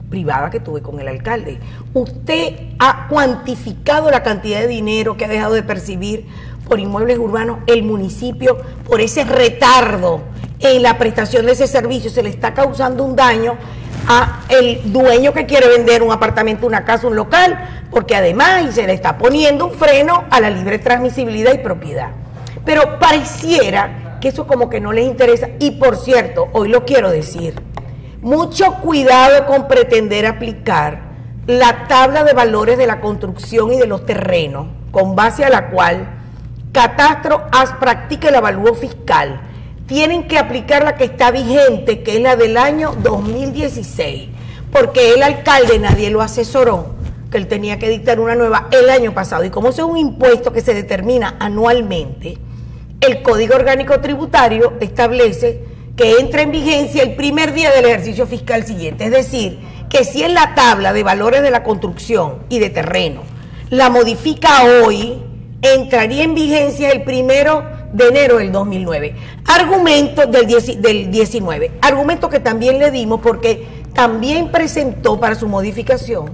privada que tuve con el alcalde. Usted ha cuantificado la cantidad de dinero que ha dejado de percibir por inmuebles urbanos el municipio por ese retardo en la prestación de ese servicio. Se le está causando un daño a el dueño que quiere vender un apartamento, una casa, un local, porque además se le está poniendo un freno a la libre transmisibilidad y propiedad. Pero pareciera que eso como que no les interesa. Y por cierto, hoy lo quiero decir, mucho cuidado con pretender aplicar la tabla de valores de la construcción y de los terrenos, con base a la cual Catastro practica el avalúo fiscal. Tienen que aplicar la que está vigente, que es la del año 2016, porque el alcalde nadie lo asesoró, que él tenía que dictar una nueva el año pasado. Y como eso es un impuesto que se determina anualmente, el Código Orgánico Tributario establece que entra en vigencia el primer día del ejercicio fiscal siguiente. Es decir, que si en la tabla de valores de la construcción y de terreno la modifica hoy, entraría en vigencia el 1 de enero del 2009. Argumento del 19. Argumento que también le dimos porque también presentó para su modificación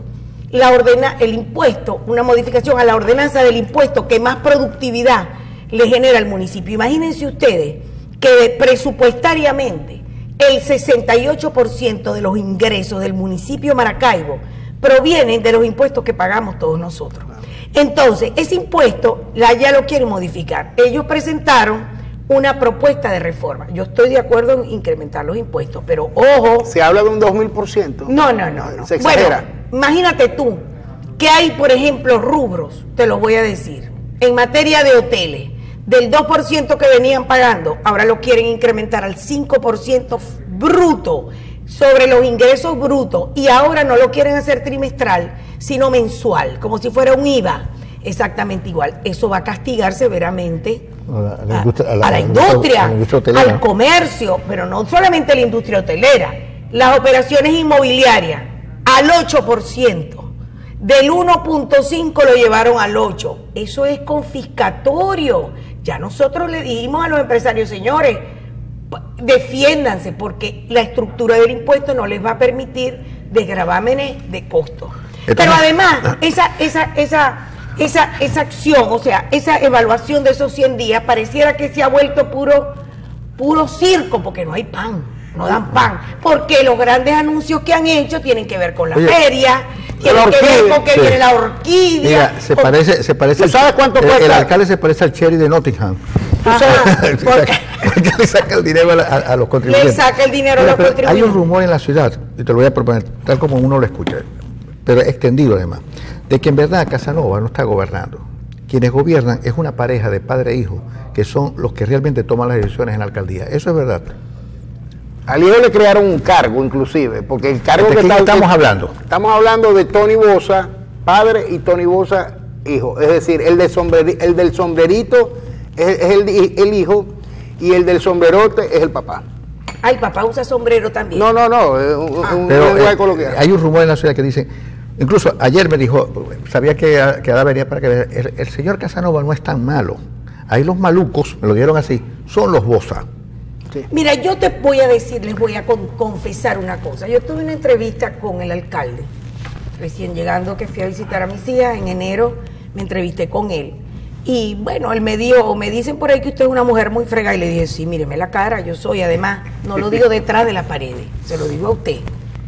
el impuesto, una modificación a la ordenanza del impuesto que más productividad le genera al municipio. Imagínense ustedes que presupuestariamente el 68% de los ingresos del municipio Maracaibo provienen de los impuestos que pagamos todos nosotros. Entonces, ese impuesto ya lo quieren modificar. Ellos presentaron una propuesta de reforma. Yo estoy de acuerdo en incrementar los impuestos, pero ojo. Se habla de un 2000%. No. Se exagera. Bueno, imagínate tú que hay, por ejemplo, rubros, te los voy a decir, en materia de hoteles, del 2% que venían pagando, ahora lo quieren incrementar al 5% bruto sobre los ingresos brutos, y ahora no lo quieren hacer trimestral, sino mensual, como si fuera un IVA, exactamente igual. Eso va a castigar severamente a la industria, al comercio, pero no solamente a la industria hotelera, las operaciones inmobiliarias al 8%, del 1.5 lo llevaron al 8%, eso es confiscatorio. Ya nosotros le dijimos a los empresarios, señores, defiéndanse, porque la estructura del impuesto no les va a permitir desgravámenes de costos. Pero además, esa acción, o sea, esa evaluación de esos 100 días, pareciera que se ha vuelto puro circo, porque no hay pan, no dan pan, porque los grandes anuncios que han hecho tienen que ver con la feria, tienen que ver con que viene la orquídea. Mira, se parece. ¿Sabes cuánto cuesta? El alcalde se parece al Cherry de Nottingham. Porque le saca el dinero a los contribuyentes. Le saca el dinero a los contribuyentes. Hay un rumor en la ciudad, y te lo voy a proponer, tal como uno lo escucha, pero extendido además, de que en verdad Casanova no está gobernando. Quienes gobiernan es una pareja de padre e hijo, que son los que realmente toman las decisiones en la alcaldía. Eso es verdad. Al hijo le crearon un cargo, inclusive, porque el cargo ¿De quién estamos hablando? Estamos hablando de Tony Bosa, padre, y Tony Bosa, hijo. Es decir, el del sombrerito es el hijo, y el del sombrerote es el papá. Ah, el papá usa sombrero también. No, un lenguaje coloquial. Hay un rumor en la ciudad que dice, incluso ayer me dijo, sabía que Ada venía para que vea, el señor Casanova no es tan malo. Ahí los malucos, me lo dieron así, son los Bosa. Sí. Mira, yo te voy a decir, les voy a confesar una cosa. Yo tuve una entrevista con el alcalde, recién llegando, que fui a visitar a mis hijas en enero, me entrevisté con él. Y bueno, él me dijo, me dicen por ahí que usted es una mujer muy fregada, y le dije, sí, míreme la cara, yo soy, además, no lo digo detrás de las paredes, se lo digo a usted.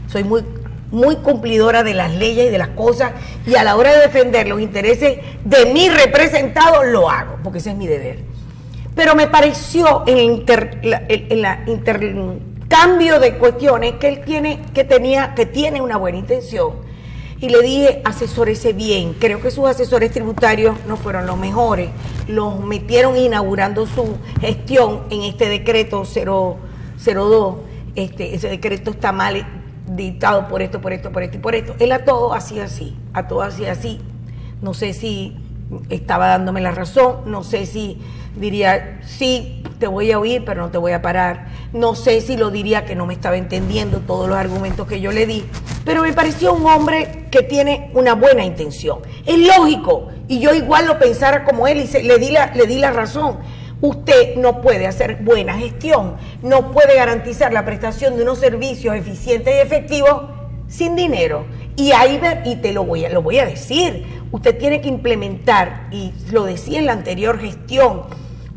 Soy muy cumplidora de las leyes y de las cosas, y a la hora de defender los intereses de mi representado, lo hago, porque ese es mi deber. Pero me pareció en el intercambio de cuestiones que él tiene una buena intención. Y le dije, asesórese bien. Creo que sus asesores tributarios no fueron los mejores. Los metieron inaugurando su gestión en este decreto 002. Ese decreto está mal dictado por esto. Él a todo hacía así. No sé si estaba dándome la razón. No sé si diría, sí, te voy a oír, pero no te voy a parar. No sé si lo diría que no me estaba entendiendo todos los argumentos que yo le di, pero me pareció un hombre que tiene una buena intención. Es lógico, y yo igual lo pensara como él, y le di la razón. Usted no puede hacer buena gestión, no puede garantizar la prestación de unos servicios eficientes y efectivos sin dinero. Y ahí te lo voy a decir, usted tiene que implementar, y lo decía en la anterior gestión,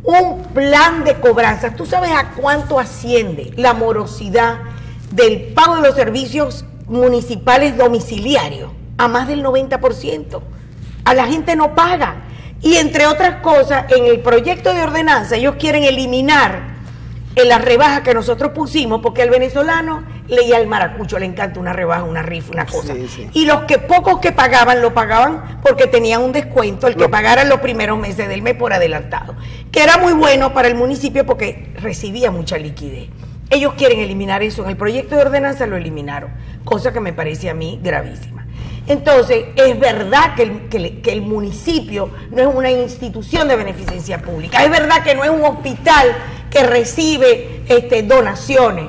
un plan de cobranzas. ¿Tú sabes a cuánto asciende la morosidad del pago de los servicios municipales domiciliarios? A más del 90%. A la gente no paga. Y entre otras cosas, en el proyecto de ordenanza ellos quieren eliminar la rebaja que nosotros pusimos, porque al venezolano y al maracucho le encanta una rebaja, una rifa, una cosa. Sí, sí. Y los pocos que pagaban, lo pagaban porque tenían un descuento, el que pagara los primeros meses del mes por adelantado, que era muy bueno para el municipio porque recibía mucha liquidez. Ellos quieren eliminar eso. En el proyecto de ordenanza lo eliminaron, cosa que me parece a mí gravísima. Entonces, es verdad que el municipio no es una institución de beneficencia pública, es verdad que no es un hospital que recibe donaciones.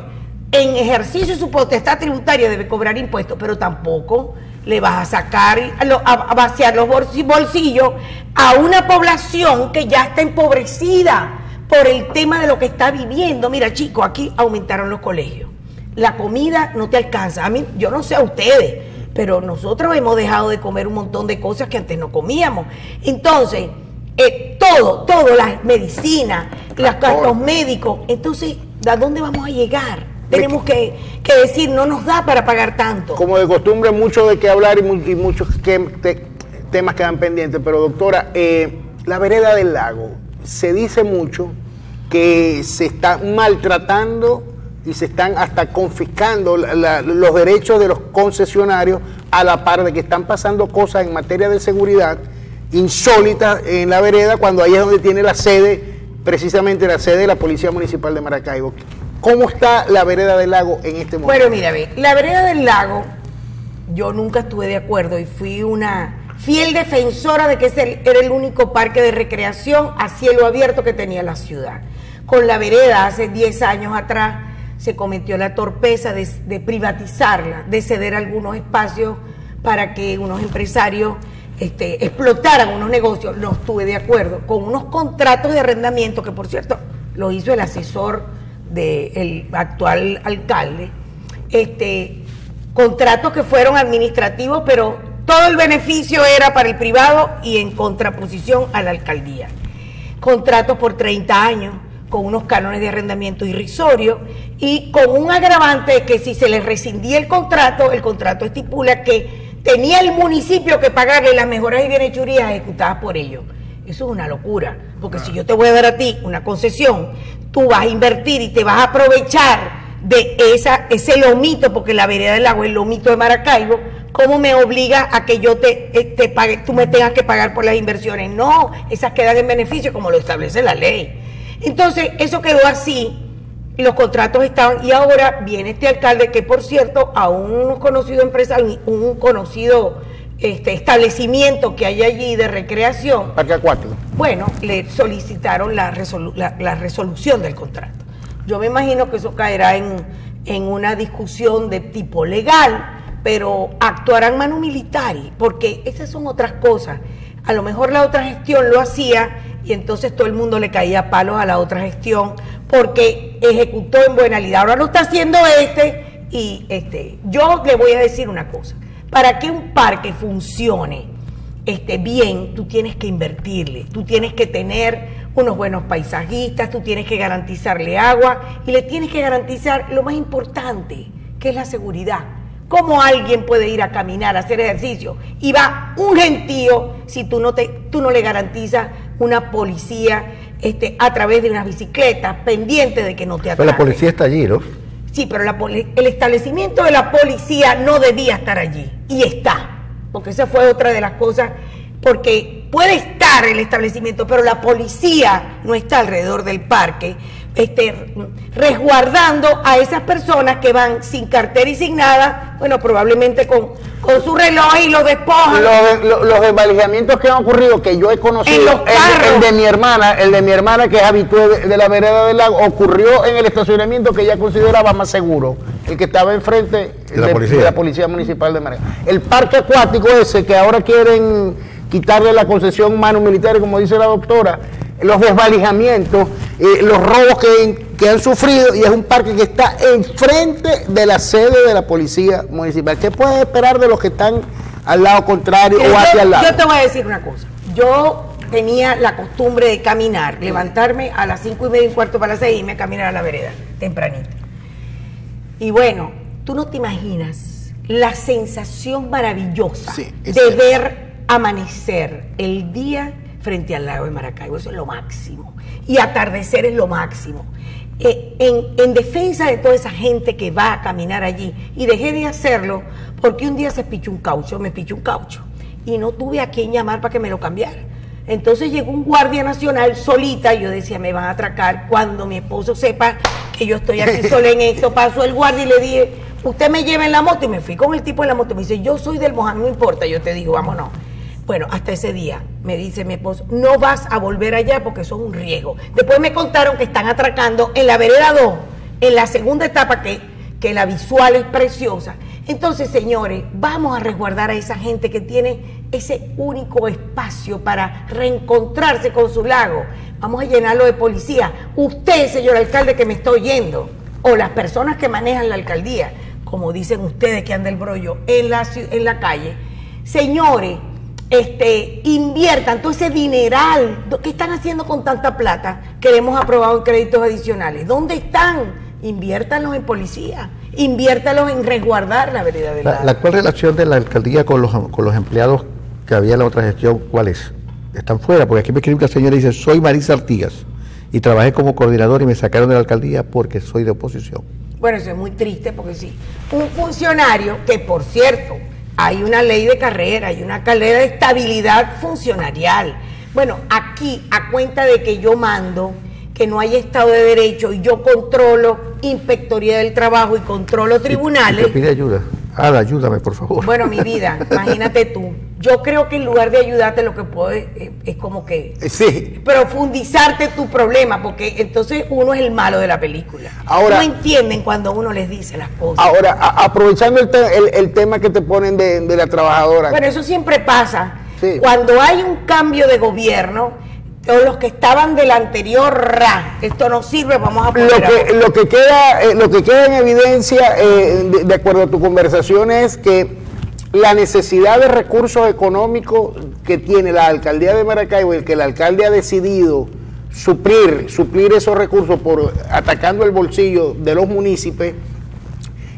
En ejercicio de su potestad tributaria debe cobrar impuestos, pero tampoco le vas a sacar, a vaciar los bolsillos a una población que ya está empobrecida por el tema de lo que está viviendo. Mira, chicos, aquí aumentaron los colegios, la comida no te alcanza. A mí, yo no sé a ustedes, pero nosotros hemos dejado de comer un montón de cosas que antes no comíamos. Entonces, todo, la medicina, los médicos. Entonces, ¿a dónde vamos a llegar? Tenemos que decir, no nos da para pagar tanto. Como de costumbre, mucho de qué hablar y muchos temas quedan pendientes. Pero, doctora, la vereda del lago, se dice mucho que se está maltratando y se están hasta confiscando los derechos de los concesionarios, a la par de que están pasando cosas en materia de seguridad insólitas en la vereda, cuando ahí es donde tiene la sede, precisamente la sede de la Policía Municipal de Maracaibo. ¿Cómo está la vereda del lago en este momento? Bueno, mira, la vereda del lago, yo nunca estuve de acuerdo y fui una fiel defensora de que era el único parque de recreación a cielo abierto que tenía la ciudad. Con la vereda, hace 10 años atrás, se cometió la torpeza de privatizarla, de ceder algunos espacios para que unos empresarios explotaran unos negocios. No estuve de acuerdo con unos contratos de arrendamiento, que por cierto lo hizo el asesor del actual alcalde, contratos que fueron administrativos, pero todo el beneficio era para el privado y en contraposición a la alcaldía. Contratos por 30 años, con unos cánones de arrendamiento irrisorios y con un agravante de que si se les rescindía el contrato estipula que tenía el municipio que pagarle las mejoras y bienhechurías ejecutadas por ellos. Eso es una locura, porque si yo te voy a dar a ti una concesión, tú vas a invertir y te vas a aprovechar de ese lomito, porque la vereda del lago es el lomito de Maracaibo. ¿Cómo me obliga a que yo te pague, tú me tengas que pagar por las inversiones? No, esas quedan en beneficio como lo establece la ley. Entonces, eso quedó así, los contratos estaban, y ahora viene este alcalde que, por cierto, a un conocido empresario, un conocido establecimiento que hay allí de recreación, parque acuático, bueno, le solicitaron la resolución del contrato. Yo me imagino que eso caerá en una discusión de tipo legal, pero actuarán manu militari, porque esas son otras cosas. A lo mejor la otra gestión lo hacía y entonces todo el mundo le caía palos a la otra gestión porque ejecutó en buena lid. Ahora lo está haciendo y yo le voy a decir una cosa. Para que un parque funcione bien, tú tienes que invertirle, tú tienes que tener unos buenos paisajistas, tú tienes que garantizarle agua y le tienes que garantizar lo más importante, que es la seguridad. ¿Cómo alguien puede ir a caminar, a hacer ejercicio y va un gentío si tú no le garantizas una policía a través de unas bicicletas pendientes de que no te atrapen? Pero la policía está allí, ¿no? Sí, pero el establecimiento de la policía no debía estar allí y está, porque esa fue otra de las cosas, porque puede estar el establecimiento, pero la policía no está alrededor del parque, resguardando a esas personas que van sin cartera y sin nada, bueno, probablemente con con su reloj y lo despojan. Los desvalijamientos que han ocurrido, que yo he conocido, En los carros. el de mi hermana que es habitué de la vereda del lago, ocurrió en el estacionamiento que ella consideraba más seguro, el que estaba enfrente de la policía municipal de Maracay. El parque acuático ese que ahora quieren quitarle la concesión manos militares, como dice la doctora, los desvalijamientos, los robos que han sufrido, y es un parque que está enfrente de la sede de la policía municipal. ¿Qué puedes esperar de los que están al lado contrario o hacia el lado? Yo te voy a decir una cosa. Yo tenía la costumbre de caminar, levantarme a las 5:30, 5:15 para las 6 y irme a caminar a la vereda, tempranito. Y bueno, tú no te imaginas la sensación maravillosa de ver amanecer el día frente al lago de Maracaibo. Eso es lo máximo. Y atardecer es lo máximo. En defensa de toda esa gente que va a caminar allí, y dejé de hacerlo porque un día me pichó un caucho y no tuve a quién llamar para que me lo cambiara. Entonces llegó un guardia nacional solita y yo decía, me van a atracar cuando mi esposo sepa que yo estoy aquí sola en esto. Pasó el guardia y le dije, usted me lleva en la moto, y me fui con el tipo en la moto. Me dice, yo soy del Moján, no importa. Yo te digo, vámonos. Bueno, hasta ese día me dice mi esposo, no vas a volver allá porque eso es un riesgo. Después me contaron que están atracando en la vereda 2, en la segunda etapa, que la visual es preciosa. Entonces, señores, vamos a resguardar a esa gente que tiene ese único espacio para reencontrarse con su lago. Vamos a llenarlo de policía. Usted, señor alcalde, que me está oyendo, o las personas que manejan la alcaldía, como dicen ustedes que andan el brollo en la calle, señores, inviertan todo ese dineral. ¿Qué están haciendo con tanta plata que le hemos aprobado en créditos adicionales? ¿Dónde están? Inviértanlos en policía, inviértanlos en resguardar la vereda del lago. ¿La cuál relación de la alcaldía con los empleados que había en la otra gestión, cuál es? Están fuera, porque aquí me escribe una señora y dice, soy Marisa Artigas y trabajé como coordinador y me sacaron de la alcaldía porque soy de oposición. Bueno, eso es muy triste porque sí, un funcionario que, por cierto, hay una ley de carrera, hay una carrera de estabilidad funcionarial. Bueno, aquí, a cuenta de que yo mando, que no hay Estado de Derecho, y yo controlo Inspectoría del Trabajo y controlo tribunales. ¿Te pide ayuda? Ayúdame, por favor. Bueno, mi vida, imagínate tú. Yo creo que en lugar de ayudarte, lo que puedo es como que profundizarte tu problema, porque entonces uno es el malo de la película. Ahora, no entienden cuando uno les dice las cosas. Ahora, aprovechando el tema que te ponen de la trabajadora. Bueno, eso siempre pasa. Sí. Cuando hay un cambio de gobierno, todos los que estaban del anterior, esto no sirve, vamos a poner lo que queda en evidencia, de acuerdo a tu conversación, es que la necesidad de recursos económicos que tiene la alcaldía de Maracaibo, y el que el alcalde ha decidido suplir esos recursos atacando el bolsillo de los municipios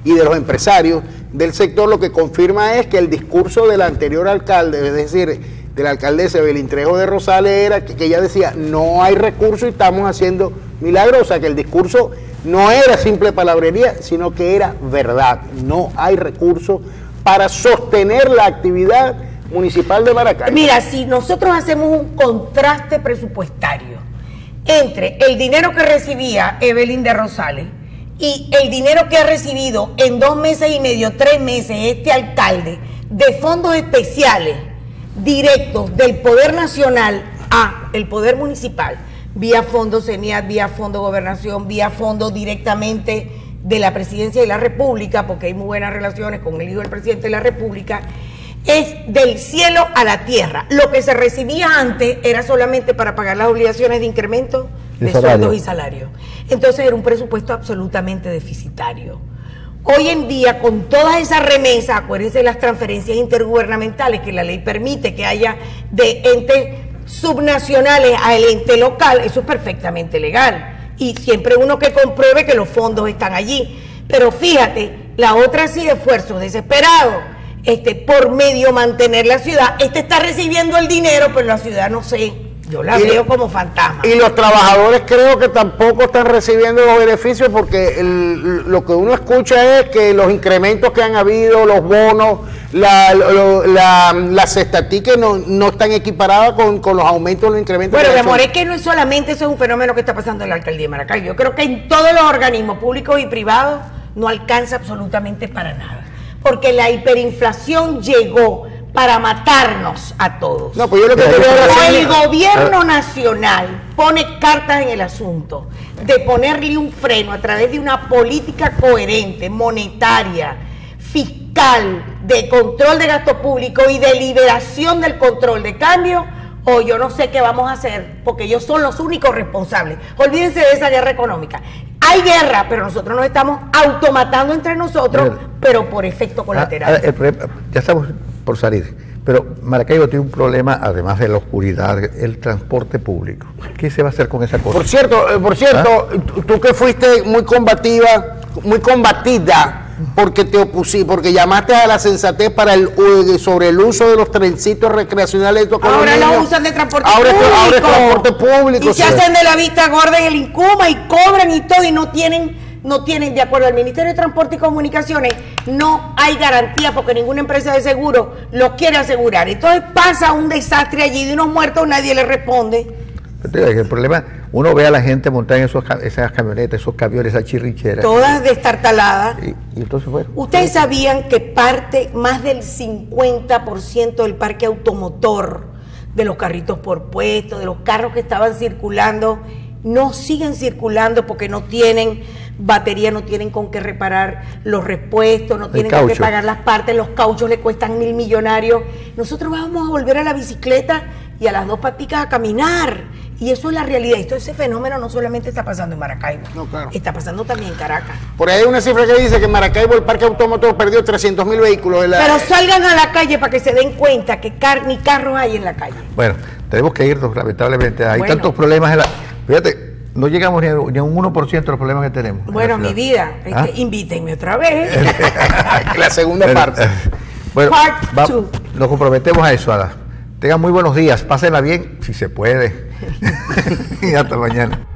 y de los empresarios del sector, lo que confirma es que el discurso del anterior alcalde, es decir, de la alcaldesa Evelyn Trejo de Rosales, era que ella decía, no hay recursos y estamos haciendo milagros. O sea, que el discurso no era simple palabrería, sino que era verdad. No hay recursos para sostener la actividad municipal de Maracaibo. Mira, si nosotros hacemos un contraste presupuestario entre el dinero que recibía Evelyn de Rosales y el dinero que ha recibido en 2 meses y medio, 3 meses, este alcalde, de fondos especiales directos del Poder Nacional a el Poder Municipal, vía Fondo CENIAT, vía Fondo Gobernación, vía Fondo directamente de la Presidencia de la República, porque hay muy buenas relaciones con el hijo del Presidente de la República, es del cielo a la tierra. Lo que se recibía antes era solamente para pagar las obligaciones de incremento de sueldos y salarios. Entonces era un presupuesto absolutamente deficitario. Hoy en día, con todas esas remesas, acuérdense de las transferencias intergubernamentales que la ley permite que haya de entes subnacionales al ente local, eso es perfectamente legal. Y siempre uno que compruebe que los fondos están allí. Pero fíjate, la otra sí de esfuerzos desesperados, por medio mantener la ciudad. Está recibiendo el dinero, pero la ciudad no sé. Yo la veo como fantasma. Y los trabajadores creo que tampoco están recibiendo los beneficios, porque lo que uno escucha es que los incrementos que han habido, los bonos, las estatiques no están equiparadas con los aumentos, los incrementos. Bueno, mi amor, es que no es solamente eso, es un fenómeno que está pasando en la alcaldía de Maracaibo. Yo creo que en todos los organismos públicos y privados no alcanza absolutamente para nada. porque la hiperinflación llegó para matarnos a todos. No, pues yo lo que quería O el gobierno nacional pone cartas en el asunto de ponerle un freno a través de una política coherente, monetaria, fiscal, de control de gasto público y de liberación del control de cambio, o yo no sé qué vamos a hacer, porque ellos son los únicos responsables. Olvídense de esa guerra económica. Hay guerra, pero nosotros nos estamos automatando entre nosotros, pero por efecto colateral. Ya estamos por salir, pero Maracaibo tiene un problema, además de la oscuridad, el transporte público. ¿Qué se va a hacer con esa cosa? Por cierto, tú que fuiste muy combativa, muy combatida, porque te opusiste, porque llamaste a la sensatez para sobre el uso de los trencitos recreacionales. Ahora lo usan de transporte público. Ahora es transporte público. Y se hacen de la vista gorda en el INCUMA y cobran y todo, y no tienen, de acuerdo al Ministerio de Transporte y Comunicaciones, no hay garantía porque ninguna empresa de seguro los quiere asegurar. Entonces pasa un desastre allí de unos muertos, nadie le responde. El problema, uno ve a la gente montar en esas camionetas, esos camiones, esas chirricheras. Todas destartaladas. Y entonces, bueno. Ustedes sabían que más del 50% del parque automotor, de los carritos por puesto, de los carros que estaban circulando, no siguen circulando porque no tienen batería, no tienen con qué reparar los repuestos, no tienen con qué pagar las partes, los cauchos le cuestan $1.000 millonarios. Nosotros vamos a volver a la bicicleta y a las dos paticas a caminar. Y eso es la realidad. Ese fenómeno no solamente está pasando en Maracaibo, claro, está pasando también en Caracas. Por ahí hay una cifra que dice que en Maracaibo el parque automotor perdió 300.000 vehículos. Pero salgan a la calle para que se den cuenta que ni carros hay en la calle. Bueno, tenemos que irnos, lamentablemente. Hay tantos problemas Fíjate, no llegamos ni a un 1% de los problemas que tenemos. Bueno, mi vida, invítenme otra vez. La segunda parte. Bueno, nos comprometemos a eso, Ada. Tengan muy buenos días, pásenla bien, si se puede. Y hasta mañana.